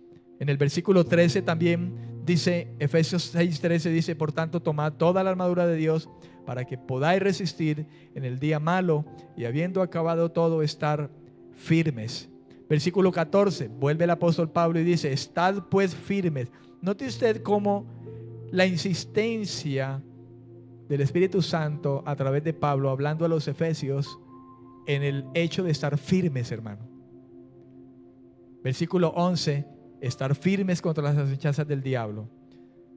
Speaker 2: En el versículo 13 también dice, Efesios 6:13 dice: por tanto, tomad toda la armadura de Dios, para que podáis resistir en el día malo, y habiendo acabado todo, estar firmes. Versículo 14, vuelve el apóstol Pablo y dice: estad pues firmes. Note usted cómo la insistencia del Espíritu Santo a través de Pablo, hablando a los efesios, en el hecho de estar firmes, hermano. Versículo 11, estar firmes contra las acechanzas del diablo.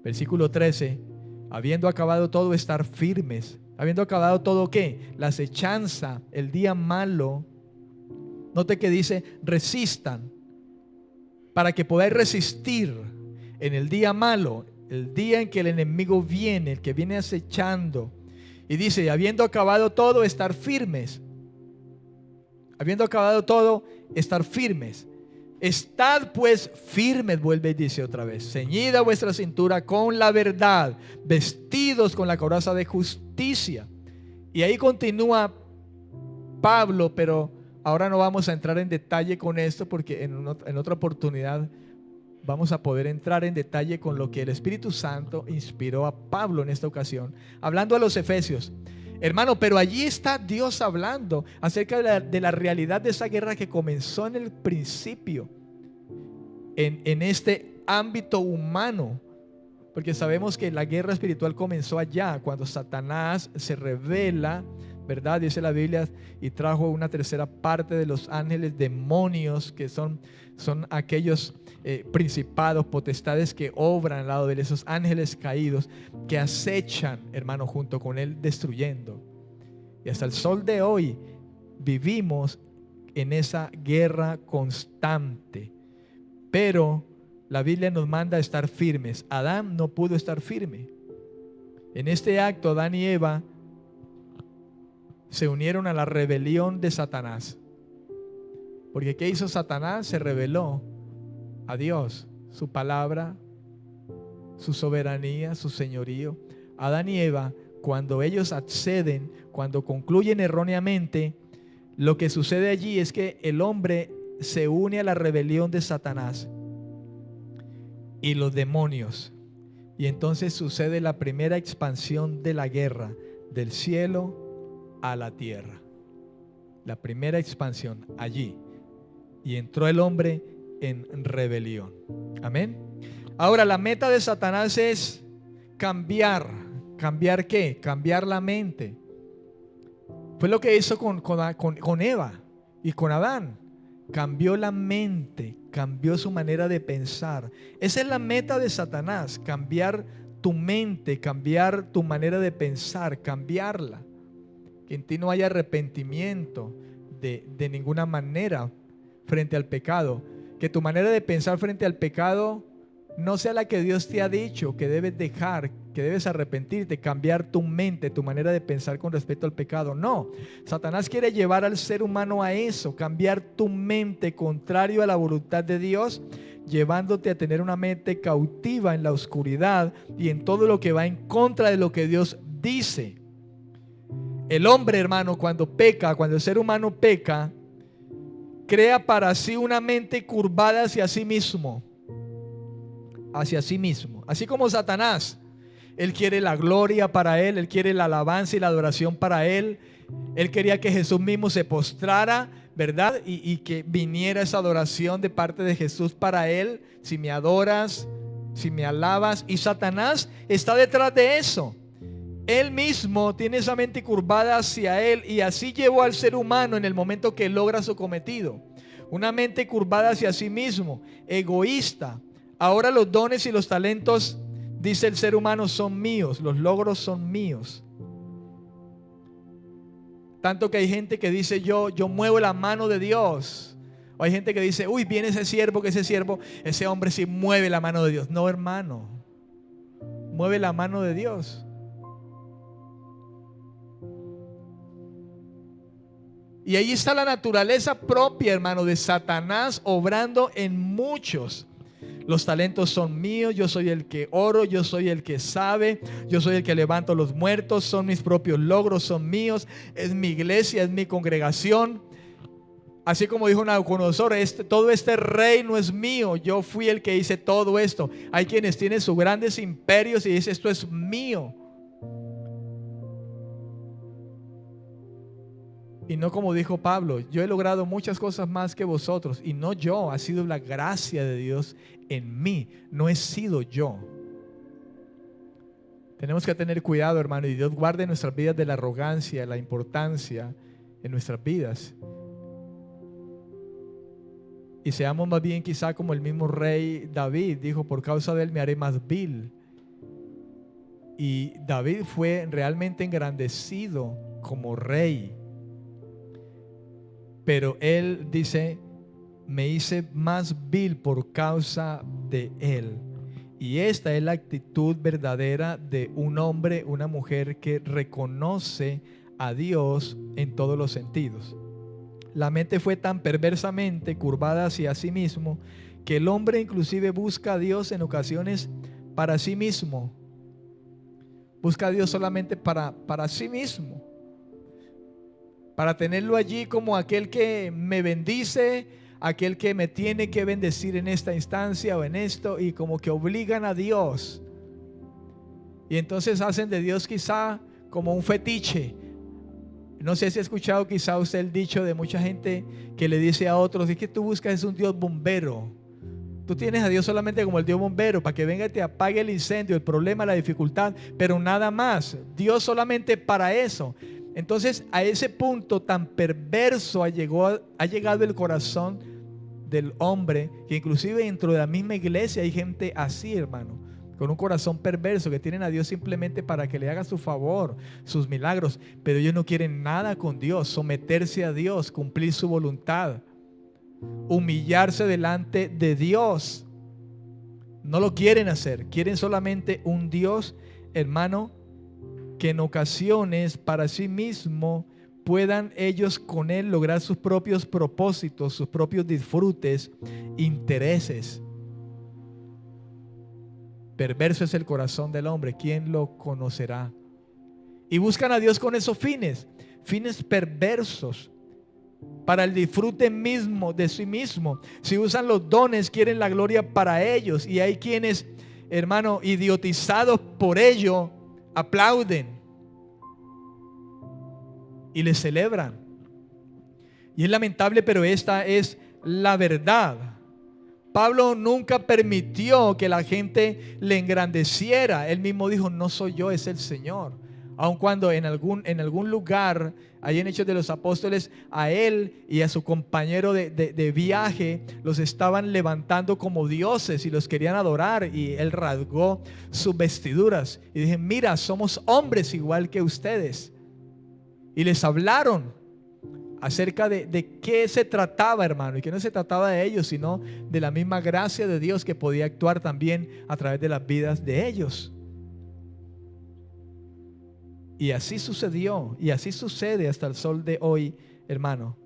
Speaker 2: Versículo 13, habiendo acabado todo, estar firmes. Habiendo acabado todo, ¿qué? La acechanza, el día malo. Note que dice: resistan, para que podáis resistir en el día malo, el día en que el enemigo viene, el que viene acechando. Y dice: habiendo acabado todo, estar firmes. Habiendo acabado todo, estar firmes. Estad pues firmes, vuelve y dice otra vez: ceñida vuestra cintura con la verdad, vestidos con la coraza de justicia. Y ahí continúa Pablo, pero ahora no vamos a entrar en detalle con esto, porque en otra oportunidad vamos a poder entrar en detalle con lo que el Espíritu Santo inspiró a Pablo en esta ocasión, hablando a los efesios. Hermano, pero allí está Dios hablando acerca de la realidad de esa guerra que comenzó en el principio, en este ámbito humano. Porque sabemos que la guerra espiritual comenzó allá, cuando Satanás se revela, ¿verdad? Dice la Biblia, y trajo una tercera parte de los ángeles demonios, que son aquellos principados, potestades que obran al lado de él, esos ángeles caídos que acechan, hermano, junto con él, destruyendo. Y hasta el sol de hoy vivimos en esa guerra constante. Pero la Biblia nos manda a estar firmes. Adán no pudo estar firme. En este acto, Adán y Eva se unieron a la rebelión de Satanás. Porque ¿qué hizo Satanás? Se rebeló a Dios, su palabra, su soberanía, su señorío. Adán y Eva, cuando ellos acceden, cuando concluyen erróneamente, lo que sucede allí es que el hombre se une a la rebelión de Satanás y los demonios. Y entonces sucede la primera expansión de la guerra, del cielo a la tierra. La primera expansión allí. Y entró el hombre en rebelión. Amén. Ahora la meta de Satanás es cambiar. ¿Cambiar qué? Cambiar la mente. Fue lo que hizo con Eva y con Adán. Cambió la mente, cambió su manera de pensar. Esa es la meta de Satanás, cambiar tu mente, cambiar tu manera de pensar, cambiarla. Que en ti no haya arrepentimiento de ninguna manera frente al pecado. Que tu manera de pensar frente al pecado no sea la que Dios te ha dicho que debes dejar, que debes arrepentirte, cambiar tu mente, tu manera de pensar con respecto al pecado. No, Satanás quiere llevar al ser humano a eso, cambiar tu mente contrario a la voluntad de Dios, llevándote a tener una mente cautiva en la oscuridad y en todo lo que va en contra de lo que Dios dice. El hombre, hermano, cuando peca, cuando el ser humano peca, crea para sí una mente curvada hacia sí mismo. Hacia sí mismo. Así como Satanás, él quiere la gloria para él, él quiere la alabanza y la adoración para él. Él quería que Jesús mismo se postrara, ¿verdad? Y que viniera esa adoración de parte de Jesús para él. Si me adoras, si me alabas. Y Satanás está detrás de eso. Él mismo tiene esa mente curvada hacia él y así llevó al ser humano en el momento que logra su cometido. Una mente curvada hacia sí mismo, egoísta. Ahora los dones y los talentos, dice el ser humano, son míos, los logros son míos. Tanto que hay gente que dice yo muevo la mano de Dios. O hay gente que dice, uy, viene ese siervo, ese hombre sí mueve la mano de Dios. No, hermano, mueve la mano de Dios. Y ahí está la naturaleza propia, hermano, de Satanás obrando en muchos. Los talentos son míos, yo soy el que oro, yo soy el que sabe, yo soy el que levanto los muertos, son mis propios logros, son míos, es mi iglesia, es mi congregación. Así como dijo Nabucodonosor, todo este reino es mío, yo fui el que hice todo esto. Hay quienes tienen sus grandes imperios y dicen esto es mío. Y no como dijo Pablo, yo he logrado muchas cosas más que vosotros. Y no yo, ha sido la gracia de Dios en mí. No he sido yo. Tenemos que tener cuidado, hermano. Y Dios guarde nuestras vidas de la arrogancia, la importancia en nuestras vidas. Y seamos más bien quizá como el mismo rey David. Dijo, por causa de él me haré más vil. Y David fue realmente engrandecido como rey. Pero él dice, me hice más vil por causa de él. Y esta es la actitud verdadera de un hombre, una mujer que reconoce a Dios en todos los sentidos. La mente fue tan perversamente curvada hacia sí mismo que el hombre inclusive busca a Dios en ocasiones para sí mismo. Busca a Dios solamente para sí mismo. Para tenerlo allí como aquel que me bendice, aquel que me tiene que bendecir en esta instancia o en esto, y como que obligan a Dios. Y entonces hacen de Dios quizá como un fetiche. No sé si ha escuchado quizá usted el dicho de mucha gente que le dice a otros: es que tú buscas es un Dios bombero. Tú tienes a Dios solamente como el Dios bombero, para que venga y te apague el incendio, el problema, la dificultad, pero nada más. Dios solamente para eso. Entonces, a ese punto tan perverso ha llegado el corazón del hombre, que inclusive dentro de la misma iglesia hay gente así, hermano, con un corazón perverso, que tienen a Dios simplemente para que le haga su favor, sus milagros, pero ellos no quieren nada con Dios, someterse a Dios, cumplir su voluntad, humillarse delante de Dios. No lo quieren hacer, quieren solamente un Dios, hermano, que en ocasiones para sí mismo puedan ellos con él lograr sus propios propósitos, sus propios disfrutes, intereses. Perverso es el corazón del hombre, ¿quién lo conocerá? Y buscan a Dios con esos fines perversos, para el disfrute mismo de sí mismo. Si usan los dones, quieren la gloria para ellos. Y hay quienes, hermano, idiotizados por ello, aplauden y les celebran. Y es lamentable, pero esta es la verdad. Pablo nunca permitió que la gente le engrandeciera. Él mismo dijo: no soy yo, es el Señor. Aun cuando en algún lugar, ahí en Hechos de los Apóstoles, a él y a su compañero de viaje los estaban levantando como dioses y los querían adorar, y él rasgó sus vestiduras y dije: mira, somos hombres igual que ustedes. Y les hablaron acerca de qué se trataba, hermano, y que no se trataba de ellos, sino de la misma gracia de Dios que podía actuar también a través de las vidas de ellos. Y así sucedió, y así sucede hasta el sol de hoy, hermano.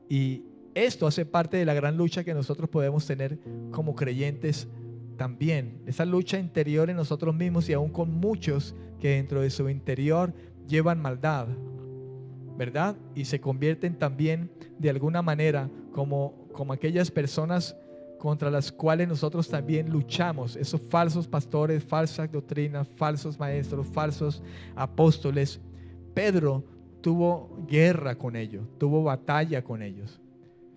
Speaker 2: Y esto hace parte de la gran lucha que nosotros podemos tener como creyentes también. Esa lucha interior en nosotros mismos, y aún con muchos que dentro de su interior llevan maldad, ¿verdad? Y se convierten también de alguna manera como aquellas personas contra las cuales nosotros también luchamos, esos falsos pastores, falsas doctrinas, falsos maestros, falsos apóstoles. Pedro tuvo guerra con ellos, tuvo batalla con ellos.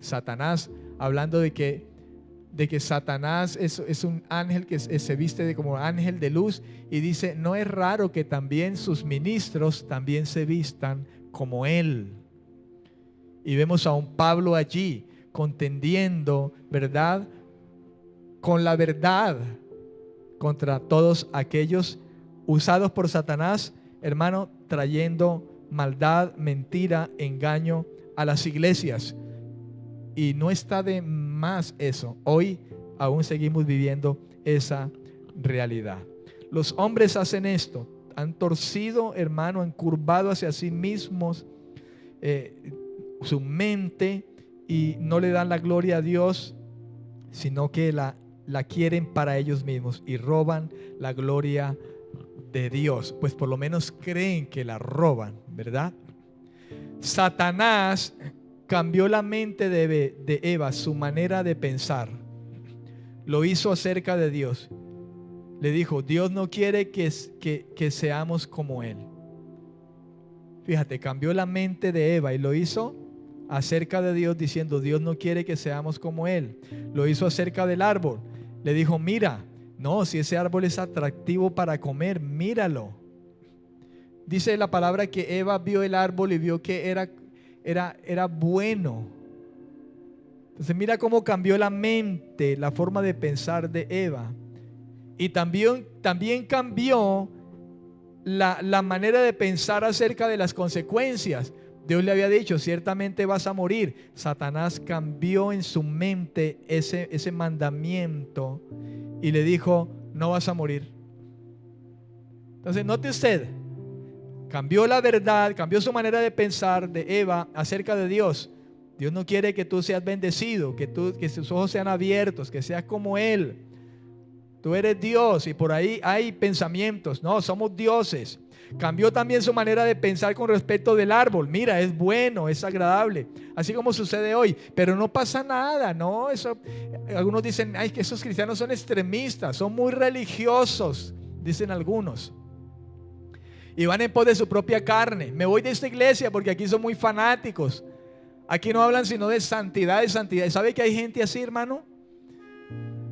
Speaker 2: Satanás, hablando de que Satanás es un ángel que se viste como ángel de luz, y dice: no es raro que también sus ministros también se vistan como él. Y vemos a un Pablo allí contendiendo, ¿verdad?, con la verdad contra todos aquellos usados por Satanás, hermano, trayendo maldad, mentira, engaño a las iglesias. Y no está de más eso. Hoy aún seguimos viviendo esa realidad. Los hombres hacen esto, han torcido, hermano, han curvado hacia sí mismos su mente, y no le dan la gloria a Dios, sino que la quieren para ellos mismos, y roban la gloria de Dios. Pues por lo menos creen que la roban, ¿verdad? Satanás cambió la mente de Eva, su manera de pensar. Lo hizo acerca de Dios. Le dijo: Dios no quiere que seamos como Él. Fíjate, cambió la mente de Eva y lo hizo acerca de Dios, diciendo: Dios no quiere que seamos como Él. Lo hizo acerca del árbol. Le dijo: mira, no, si ese árbol es atractivo para comer, míralo. Dice la palabra que Eva vio el árbol y vio que era bueno. Entonces mira cómo cambió la mente, la forma de pensar de Eva. Y también cambió la manera de pensar acerca de las consecuencias. Dios le había dicho: ciertamente vas a morir. Satanás cambió en su mente ese mandamiento y le dijo: no vas a morir. Entonces note usted, cambió la verdad, cambió su manera de pensar de Eva acerca de Dios. Dios no quiere que tú seas bendecido, que tus ojos sean abiertos, que seas como Él. tú eres Dios y por ahí hay pensamientos. No, somos dioses. Cambió también su manera de pensar con respecto del árbol. Mira, es bueno, es agradable, así como sucede hoy, pero no pasa nada, no, eso. Algunos dicen, ay, que esos cristianos son extremistas, son muy religiosos, dicen algunos, y van en pos de su propia carne. Me voy de esta iglesia porque aquí son muy fanáticos. Aquí no hablan sino de santidad, de santidad. ¿Sabe que hay gente así, hermano?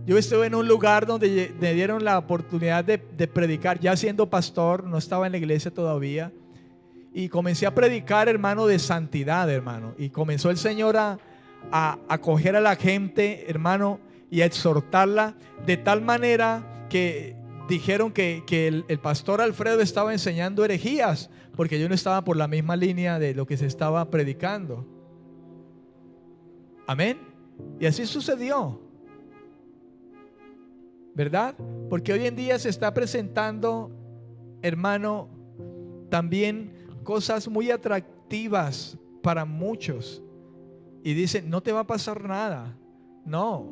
Speaker 2: Yo estuve en un lugar donde me dieron la oportunidad de predicar, ya siendo pastor, no estaba en la iglesia todavía, y comencé a predicar, hermano, de santidad, hermano. Y comenzó el Señor a acoger a la gente, hermano, y a exhortarla de tal manera que dijeron que el pastor Alfredo estaba enseñando herejías, porque yo no estaba por la misma línea de lo que se estaba predicando. Amén. Y así sucedió, ¿verdad? Porque hoy en día se está presentando, hermano, también cosas muy atractivas para muchos. Y dicen, no te va a pasar nada. No,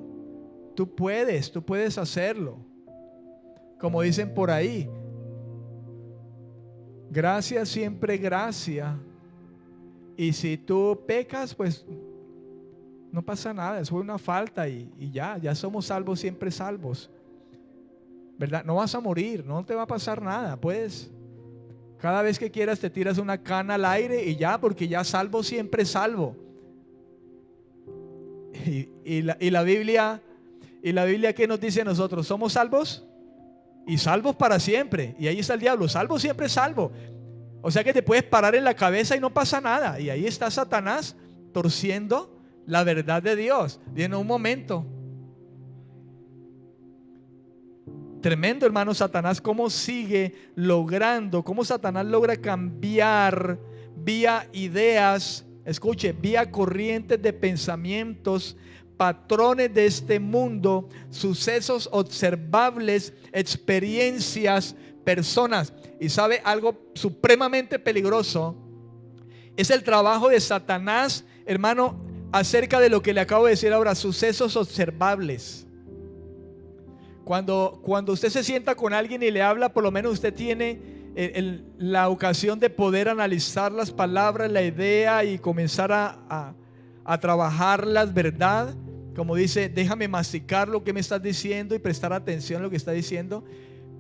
Speaker 2: tú puedes hacerlo. Como dicen por ahí, gracia siempre gracia. Y si tú pecas, pues no pasa nada, es una falta y ya somos salvos, siempre salvos, ¿verdad? No vas a morir, no te va a pasar nada, pues cada vez que quieras te tiras una cana al aire y ya, porque ya salvo, siempre salvo. Y la Biblia, ¿qué nos dice a nosotros? Somos salvos y salvos para siempre. Y ahí está el diablo, salvo, siempre salvo. O sea que te puedes parar en la cabeza y no pasa nada. Y ahí está Satanás torciendo la verdad de Dios. Viene un momento tremendo, hermano, Satanás cómo sigue logrando, cómo Satanás logra cambiar vía ideas, escuche, vía corrientes de pensamientos, patrones de este mundo, sucesos observables, experiencias, personas. Y sabe algo supremamente peligroso, es el trabajo de Satanás, hermano, acerca de lo que le acabo de decir ahora, sucesos observables. Cuando usted se sienta con alguien y le habla, por lo menos usted tiene la ocasión de poder analizar las palabras, la idea y comenzar a trabajarlas, ¿verdad? Como dice, déjame masticar lo que me estás diciendo y prestar atención a lo que está diciendo.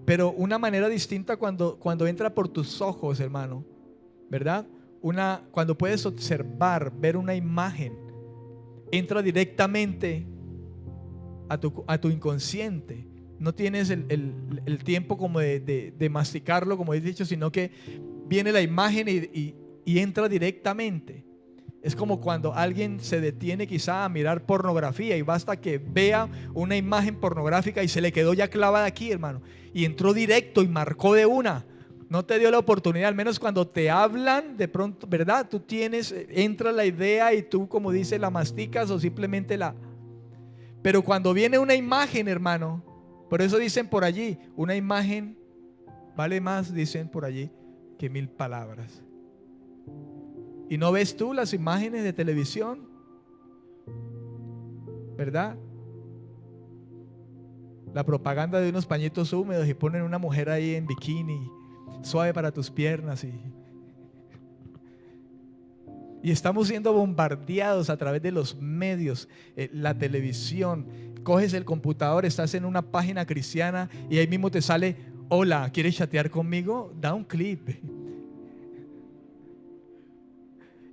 Speaker 2: Pero una manera distinta cuando entra por tus ojos, hermano, ¿verdad? Cuando puedes observar, ver una imagen, entra directamente a tu inconsciente. No tienes el tiempo como de masticarlo, como he dicho, sino que viene la imagen y entra directamente. Es como cuando alguien se detiene quizá a mirar pornografía y basta que vea una imagen pornográfica y se le quedó ya clavada aquí, hermano, y entró directo y marcó de una. No te dio la oportunidad, al menos cuando te hablan de pronto, ¿verdad? Tú entra la idea y tú, como dice, la masticas o simplemente Pero cuando viene una imagen, hermano, por eso dicen por allí, una imagen vale más, dicen por allí, que 1000 palabras. ¿Y no ves tú las imágenes de televisión? ¿Verdad? La propaganda de unos pañitos húmedos y ponen una mujer ahí en bikini, suave para tus piernas y estamos siendo bombardeados a través de los medios, la televisión. Coges el computador, estás en una página cristiana y ahí mismo te sale, hola, ¿quieres chatear conmigo? Da un clip.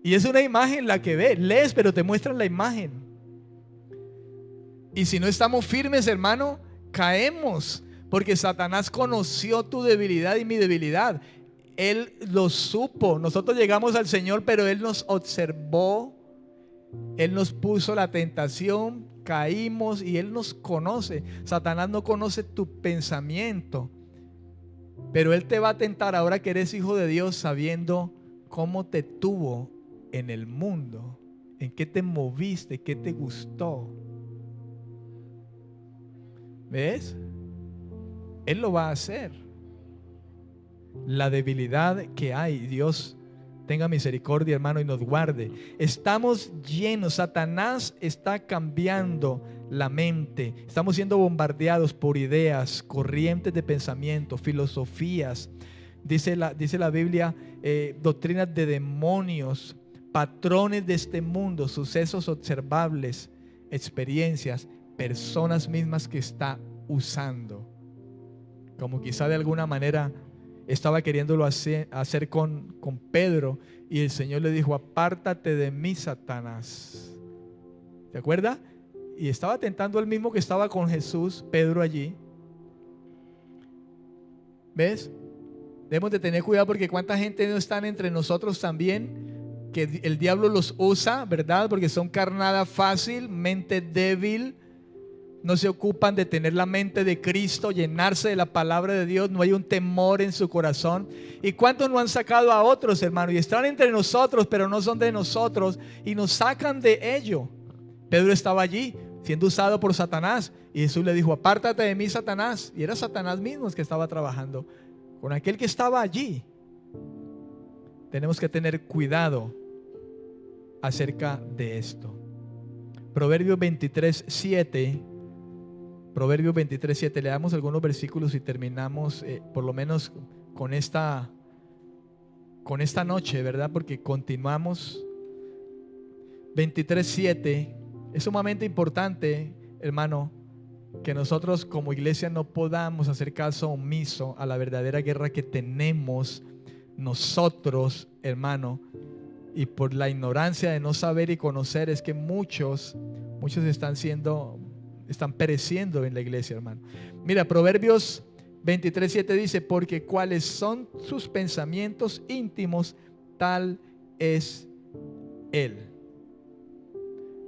Speaker 2: Y es una imagen la que ves, lees, pero te muestran la imagen. Y si no estamos firmes, hermano, caemos, porque Satanás conoció tu debilidad y mi debilidad. Él lo supo. Nosotros llegamos al Señor, pero Él nos observó, Él nos puso la tentación, caímos y Él nos conoce. Satanás no conoce tu pensamiento, pero Él te va a tentar ahora que eres hijo de Dios, sabiendo cómo te tuvo en el mundo, en qué te moviste, qué te gustó. ¿Ves? Él lo va a hacer. La debilidad que hay, Dios tenga misericordia, hermano, y nos guarde. Estamos llenos, Satanás está cambiando la mente. Estamos siendo bombardeados por ideas, corrientes de pensamiento, filosofías. Dice la Biblia, doctrinas de demonios, patrones de este mundo, sucesos observables, experiencias, personas mismas que está usando. Como quizá de alguna manera estaba queriéndolo hacer con Pedro, y el Señor le dijo: apártate de mí, Satanás. ¿Se acuerda? Y estaba tentando el mismo que estaba con Jesús, Pedro allí. ¿Ves? Debemos de tener cuidado, porque cuánta gente no están entre nosotros también, que el diablo los usa, ¿verdad? Porque son carnada fácil, mente débil. No se ocupan de tener la mente de Cristo, llenarse de la palabra de Dios. No hay un temor en su corazón. ¿Y cuántos no han sacado a otros, hermano? Y están entre nosotros, pero no son de nosotros, y nos sacan de ello. Pedro estaba allí siendo usado por Satanás, y Jesús le dijo: apártate de mí, Satanás. Y era Satanás mismo el que estaba trabajando con aquel que estaba allí. Tenemos que tener cuidado acerca de esto. Proverbios 23:7. Proverbios 23:7. Le damos algunos versículos y terminamos por lo menos con esta noche, ¿verdad? Porque continuamos. 23:7. Es sumamente importante, hermano, que nosotros como iglesia no podamos hacer caso omiso a la verdadera guerra que tenemos nosotros, hermano. Y por la ignorancia de no saber y conocer, es que muchos están pereciendo en la iglesia, hermano. Mira, Proverbios 23:7 dice: porque cuáles son sus pensamientos íntimos, tal es él.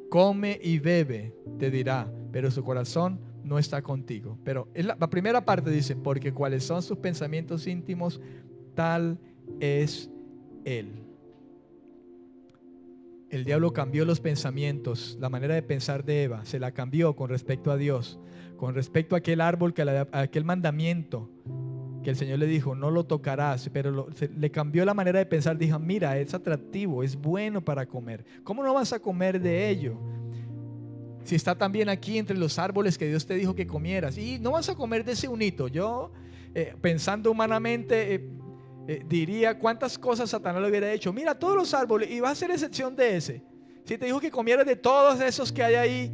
Speaker 2: Come y bebe, te dirá, pero su corazón no está contigo. Pero la primera parte dice: porque cuáles son sus pensamientos íntimos, tal es él. El diablo cambió los pensamientos, la manera de pensar de Eva, se la cambió con respecto a Dios, con respecto a aquel árbol, a aquel mandamiento que el Señor le dijo: no lo tocarás, pero le cambió la manera de pensar. Dijo: mira, es atractivo, es bueno para comer. ¿Cómo no vas a comer de ello? Si está también aquí entre los árboles que Dios te dijo que comieras, y no vas a comer de ese unito. Yo, pensando humanamente, diría cuántas cosas Satanás le hubiera hecho. Mira, todos los árboles, y va a hacer excepción de ese. Si te dijo que comieras de todos esos que hay ahí,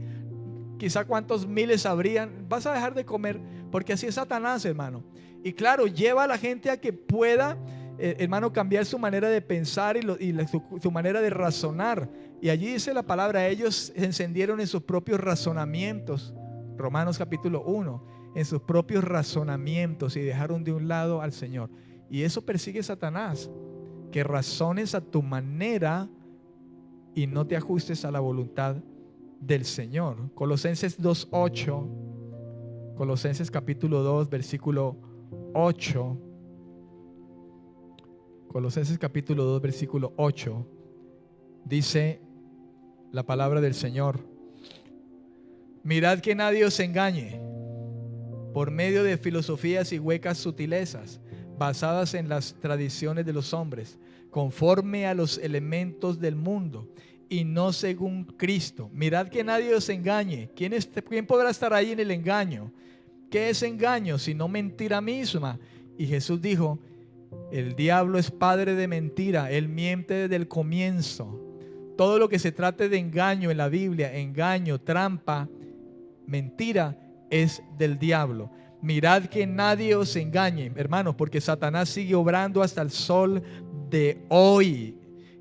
Speaker 2: quizá cuántos miles habrían, vas a dejar de comer, porque así es Satanás, hermano. Y claro, lleva a la gente a que pueda, hermano, cambiar su manera de pensar su manera de razonar. Y allí dice la palabra: ellos se encendieron en sus propios razonamientos. Romanos capítulo 1, en sus propios razonamientos, y dejaron de un lado al Señor. Y eso persigue Satanás, que razones a tu manera y no te ajustes a la voluntad del Señor. Colosenses 2:8. Colosenses capítulo 2 versículo 8. Colosenses capítulo 2 versículo 8. Dice la palabra del Señor: mirad que nadie os engañe por medio de filosofías y huecas sutilezas, basadas en las tradiciones de los hombres, conforme a los elementos del mundo, y no según Cristo. Mirad que nadie os engañe. ¿Quién podrá estar ahí en el engaño? ¿Qué es engaño sino mentira misma? Y Jesús dijo: el diablo es padre de mentira, él miente desde el comienzo. Todo lo que se trate de engaño en la Biblia, engaño, trampa, mentira, es del diablo. Mirad que nadie os engañe, hermanos, porque Satanás sigue obrando hasta el sol de hoy.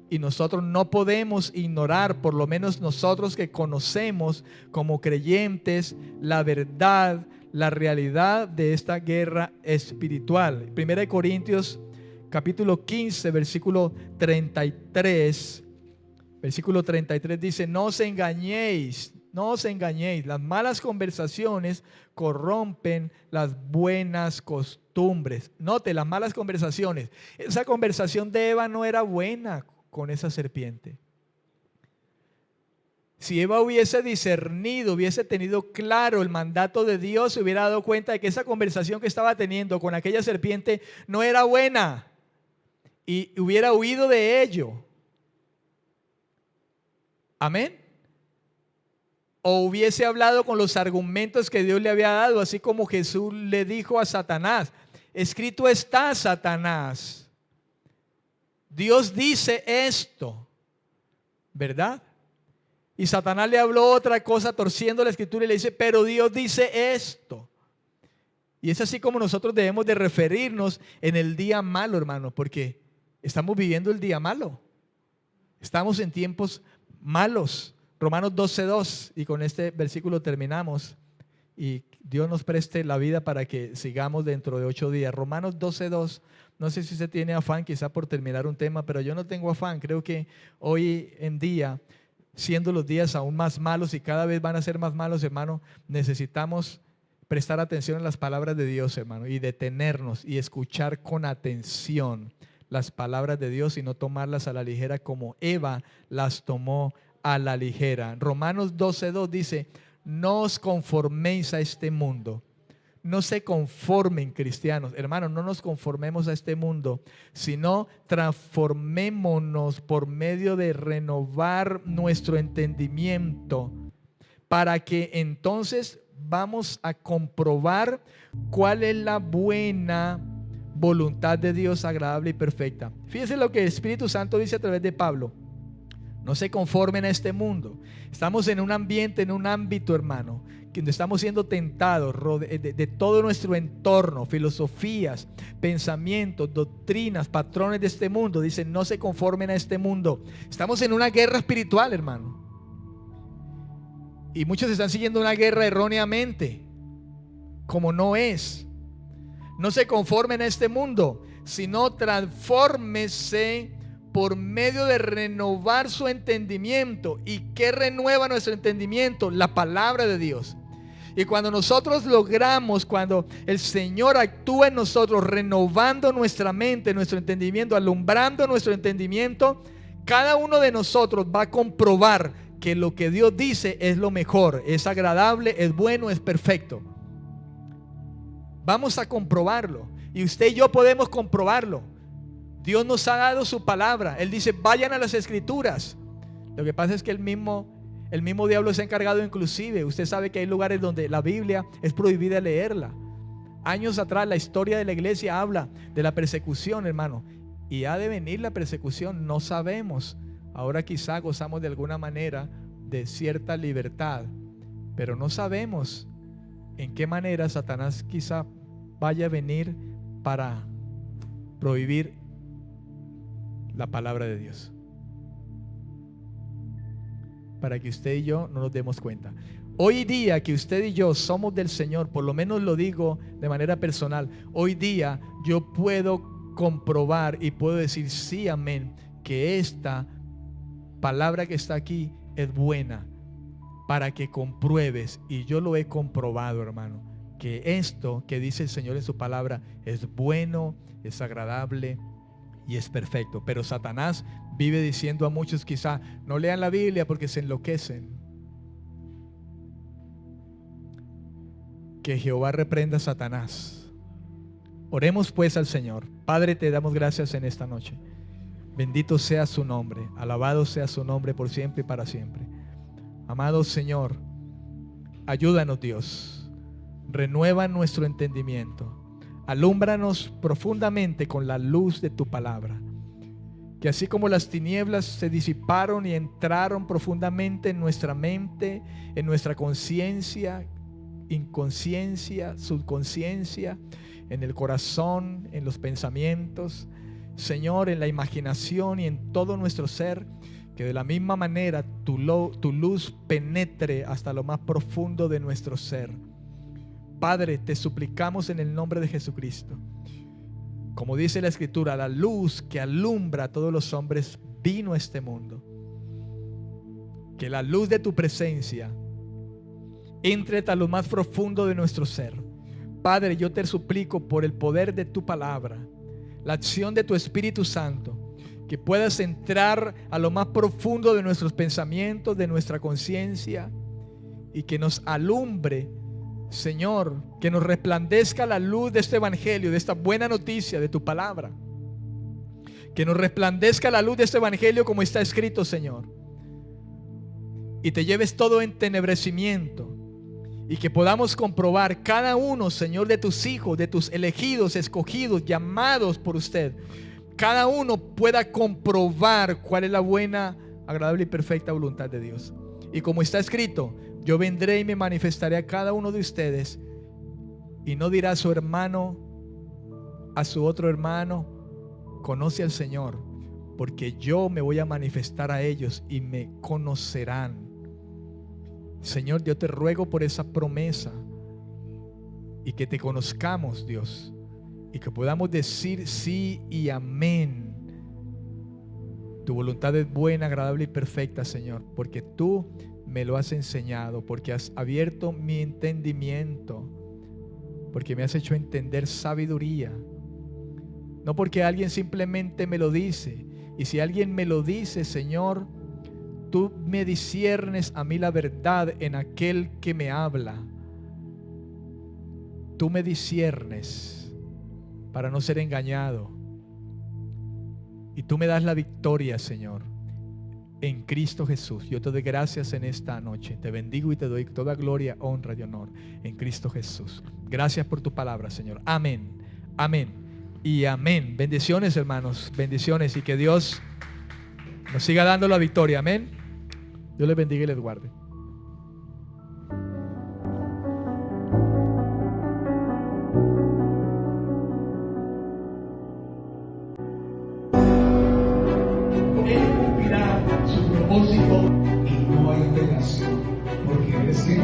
Speaker 2: Y nosotros no podemos ignorar, por lo menos nosotros que conocemos como creyentes, la verdad, la realidad de esta guerra espiritual. 1 Corintios capítulo 15, versículo 33. Versículo 33 dice: no os engañéis, no os engañéis. Las malas conversaciones corrompen las buenas costumbres. Note, las malas conversaciones. Esa conversación de Eva no era buena con esa serpiente. Si Eva hubiese discernido, hubiese tenido claro el mandato de Dios, se hubiera dado cuenta de que esa conversación que estaba teniendo con aquella serpiente no era buena, y hubiera huido de ello. Amén. o hubiese hablado con los argumentos que Dios le había dado, así como Jesús le dijo a Satanás: escrito está, Satanás, Dios dice esto, ¿verdad? Y Satanás le habló otra cosa torciendo la escritura y le dice: pero Dios dice esto. Y es así como nosotros debemos de referirnos en el día malo, hermano, porque estamos viviendo el día malo. Estamos en tiempos malos. Romanos 12:2, y con este versículo terminamos, y Dios nos preste la vida para que sigamos dentro de 8 días. Romanos 12:2, no sé si usted tiene afán quizá por terminar un tema, pero yo no tengo afán. Creo que hoy en día, siendo los días aún más malos y cada vez van a ser más malos, hermano, necesitamos prestar atención a las palabras de Dios, hermano, y detenernos y escuchar con atención las palabras de Dios y no tomarlas a la ligera como Eva las tomó a la ligera. Romanos 12:2 dice: no os conforméis a este mundo. No se conformen, cristianos. Hermanos, no nos conformemos a este mundo, sino transformémonos por medio de renovar nuestro entendimiento, para que entonces vamos a comprobar cuál es la buena voluntad de Dios, agradable y perfecta. Fíjense lo que el Espíritu Santo dice a través de Pablo: no se conformen a este mundo. Estamos en un ambiente, en un ámbito, hermano, donde estamos siendo tentados de todo nuestro entorno, filosofías, pensamientos, doctrinas, patrones de este mundo. Dicen: no se conformen a este mundo. Estamos en una guerra espiritual, hermano. Y muchos están siguiendo una guerra erróneamente, como no es. No se conformen a este mundo, sino transfórmese por medio de renovar su entendimiento. ¿Y qué renueva nuestro entendimiento? La palabra de Dios. Y cuando nosotros logramos, cuando el Señor actúa en nosotros, renovando nuestra mente, nuestro entendimiento, alumbrando nuestro entendimiento, cada uno de nosotros va a comprobar que lo que Dios dice es lo mejor, es agradable, es bueno, es perfecto. Vamos a comprobarlo, y usted y yo podemos comprobarlo. Dios nos ha dado su palabra. Él dice: vayan a las escrituras. Lo que pasa es que el mismo diablo se ha encargado, inclusive, usted sabe que hay lugares donde la Biblia es prohibida leerla. Años atrás la historia de la iglesia habla de la persecución, hermano, y ha de venir la persecución, no sabemos. Ahora quizá gozamos de alguna manera de cierta libertad, pero no sabemos en qué manera Satanás quizá vaya a venir para prohibir la palabra de Dios, para que usted y yo no nos demos cuenta. Hoy día que usted y yo somos del Señor, por lo menos lo digo de manera personal, hoy día yo puedo comprobar y puedo decir sí, amén, que esta palabra que está aquí es buena, para que compruebes, y yo lo he comprobado, hermano, que esto que dice el Señor en su palabra es bueno, es agradable y es perfecto. Pero Satanás vive diciendo a muchos quizá: no lean la Biblia porque se enloquecen. Que Jehová reprenda a Satanás. Oremos pues al Señor. Padre, te damos gracias en esta noche. Bendito sea su nombre, alabado sea su nombre por siempre y para siempre. Amado Señor, ayúdanos, Dios, renueva nuestro entendimiento, alúmbranos profundamente con la luz de tu palabra, que así como las tinieblas se disiparon y entraron profundamente en nuestra mente, en nuestra conciencia, inconsciencia, subconsciencia, en el corazón, en los pensamientos, Señor, en la imaginación y en todo nuestro ser, que de la misma manera tu luz penetre hasta lo más profundo de nuestro ser. Padre, te suplicamos en el nombre de Jesucristo, como dice la Escritura, la luz que alumbra a todos los hombres vino a este mundo. Que la luz de tu presencia entre hasta lo más profundo de nuestro ser. Padre, yo te suplico por el poder de tu palabra, la acción de tu Espíritu Santo, que puedas entrar a lo más profundo de nuestros pensamientos, de nuestra conciencia, y que nos alumbre, Señor, que nos resplandezca la luz de este evangelio, de esta buena noticia de tu palabra. Que nos resplandezca la luz de este evangelio como está escrito, Señor. y te lleves todo entenebrecimiento, y que podamos comprobar cada uno, Señor, de tus hijos, de tus elegidos, escogidos, llamados por usted, cada uno pueda comprobar cuál es la buena, agradable y perfecta voluntad de Dios. Y como está escrito, yo vendré y me manifestaré a cada uno de ustedes, y no dirá a su hermano, a su otro hermano, conoce al Señor, porque yo me voy a manifestar a ellos y me conocerán. Señor, yo te ruego por esa promesa, y que te conozcamos, Dios, y que podamos decir sí y amén. Tu voluntad es buena, agradable y perfecta, Señor, porque tú me lo has enseñado, porque has abierto mi entendimiento, porque me has hecho entender sabiduría. No porque alguien simplemente me lo dice. Y si alguien me lo dice, Señor, tú me disciernes a mí la verdad en aquel que me habla. Tú me disciernes para no ser engañado. Y tú me das la victoria, Señor, en Cristo Jesús. Yo te doy gracias en esta noche. Te bendigo y te doy toda gloria, honra y honor en Cristo Jesús. Gracias por tu palabra, Señor. Amén, amén y amén. Bendiciones, hermanos, bendiciones, y que Dios nos siga dando la victoria. Amén. Dios les bendiga y les guarde.
Speaker 1: Él cumplirá su propósito y no hay tentación, porque eres que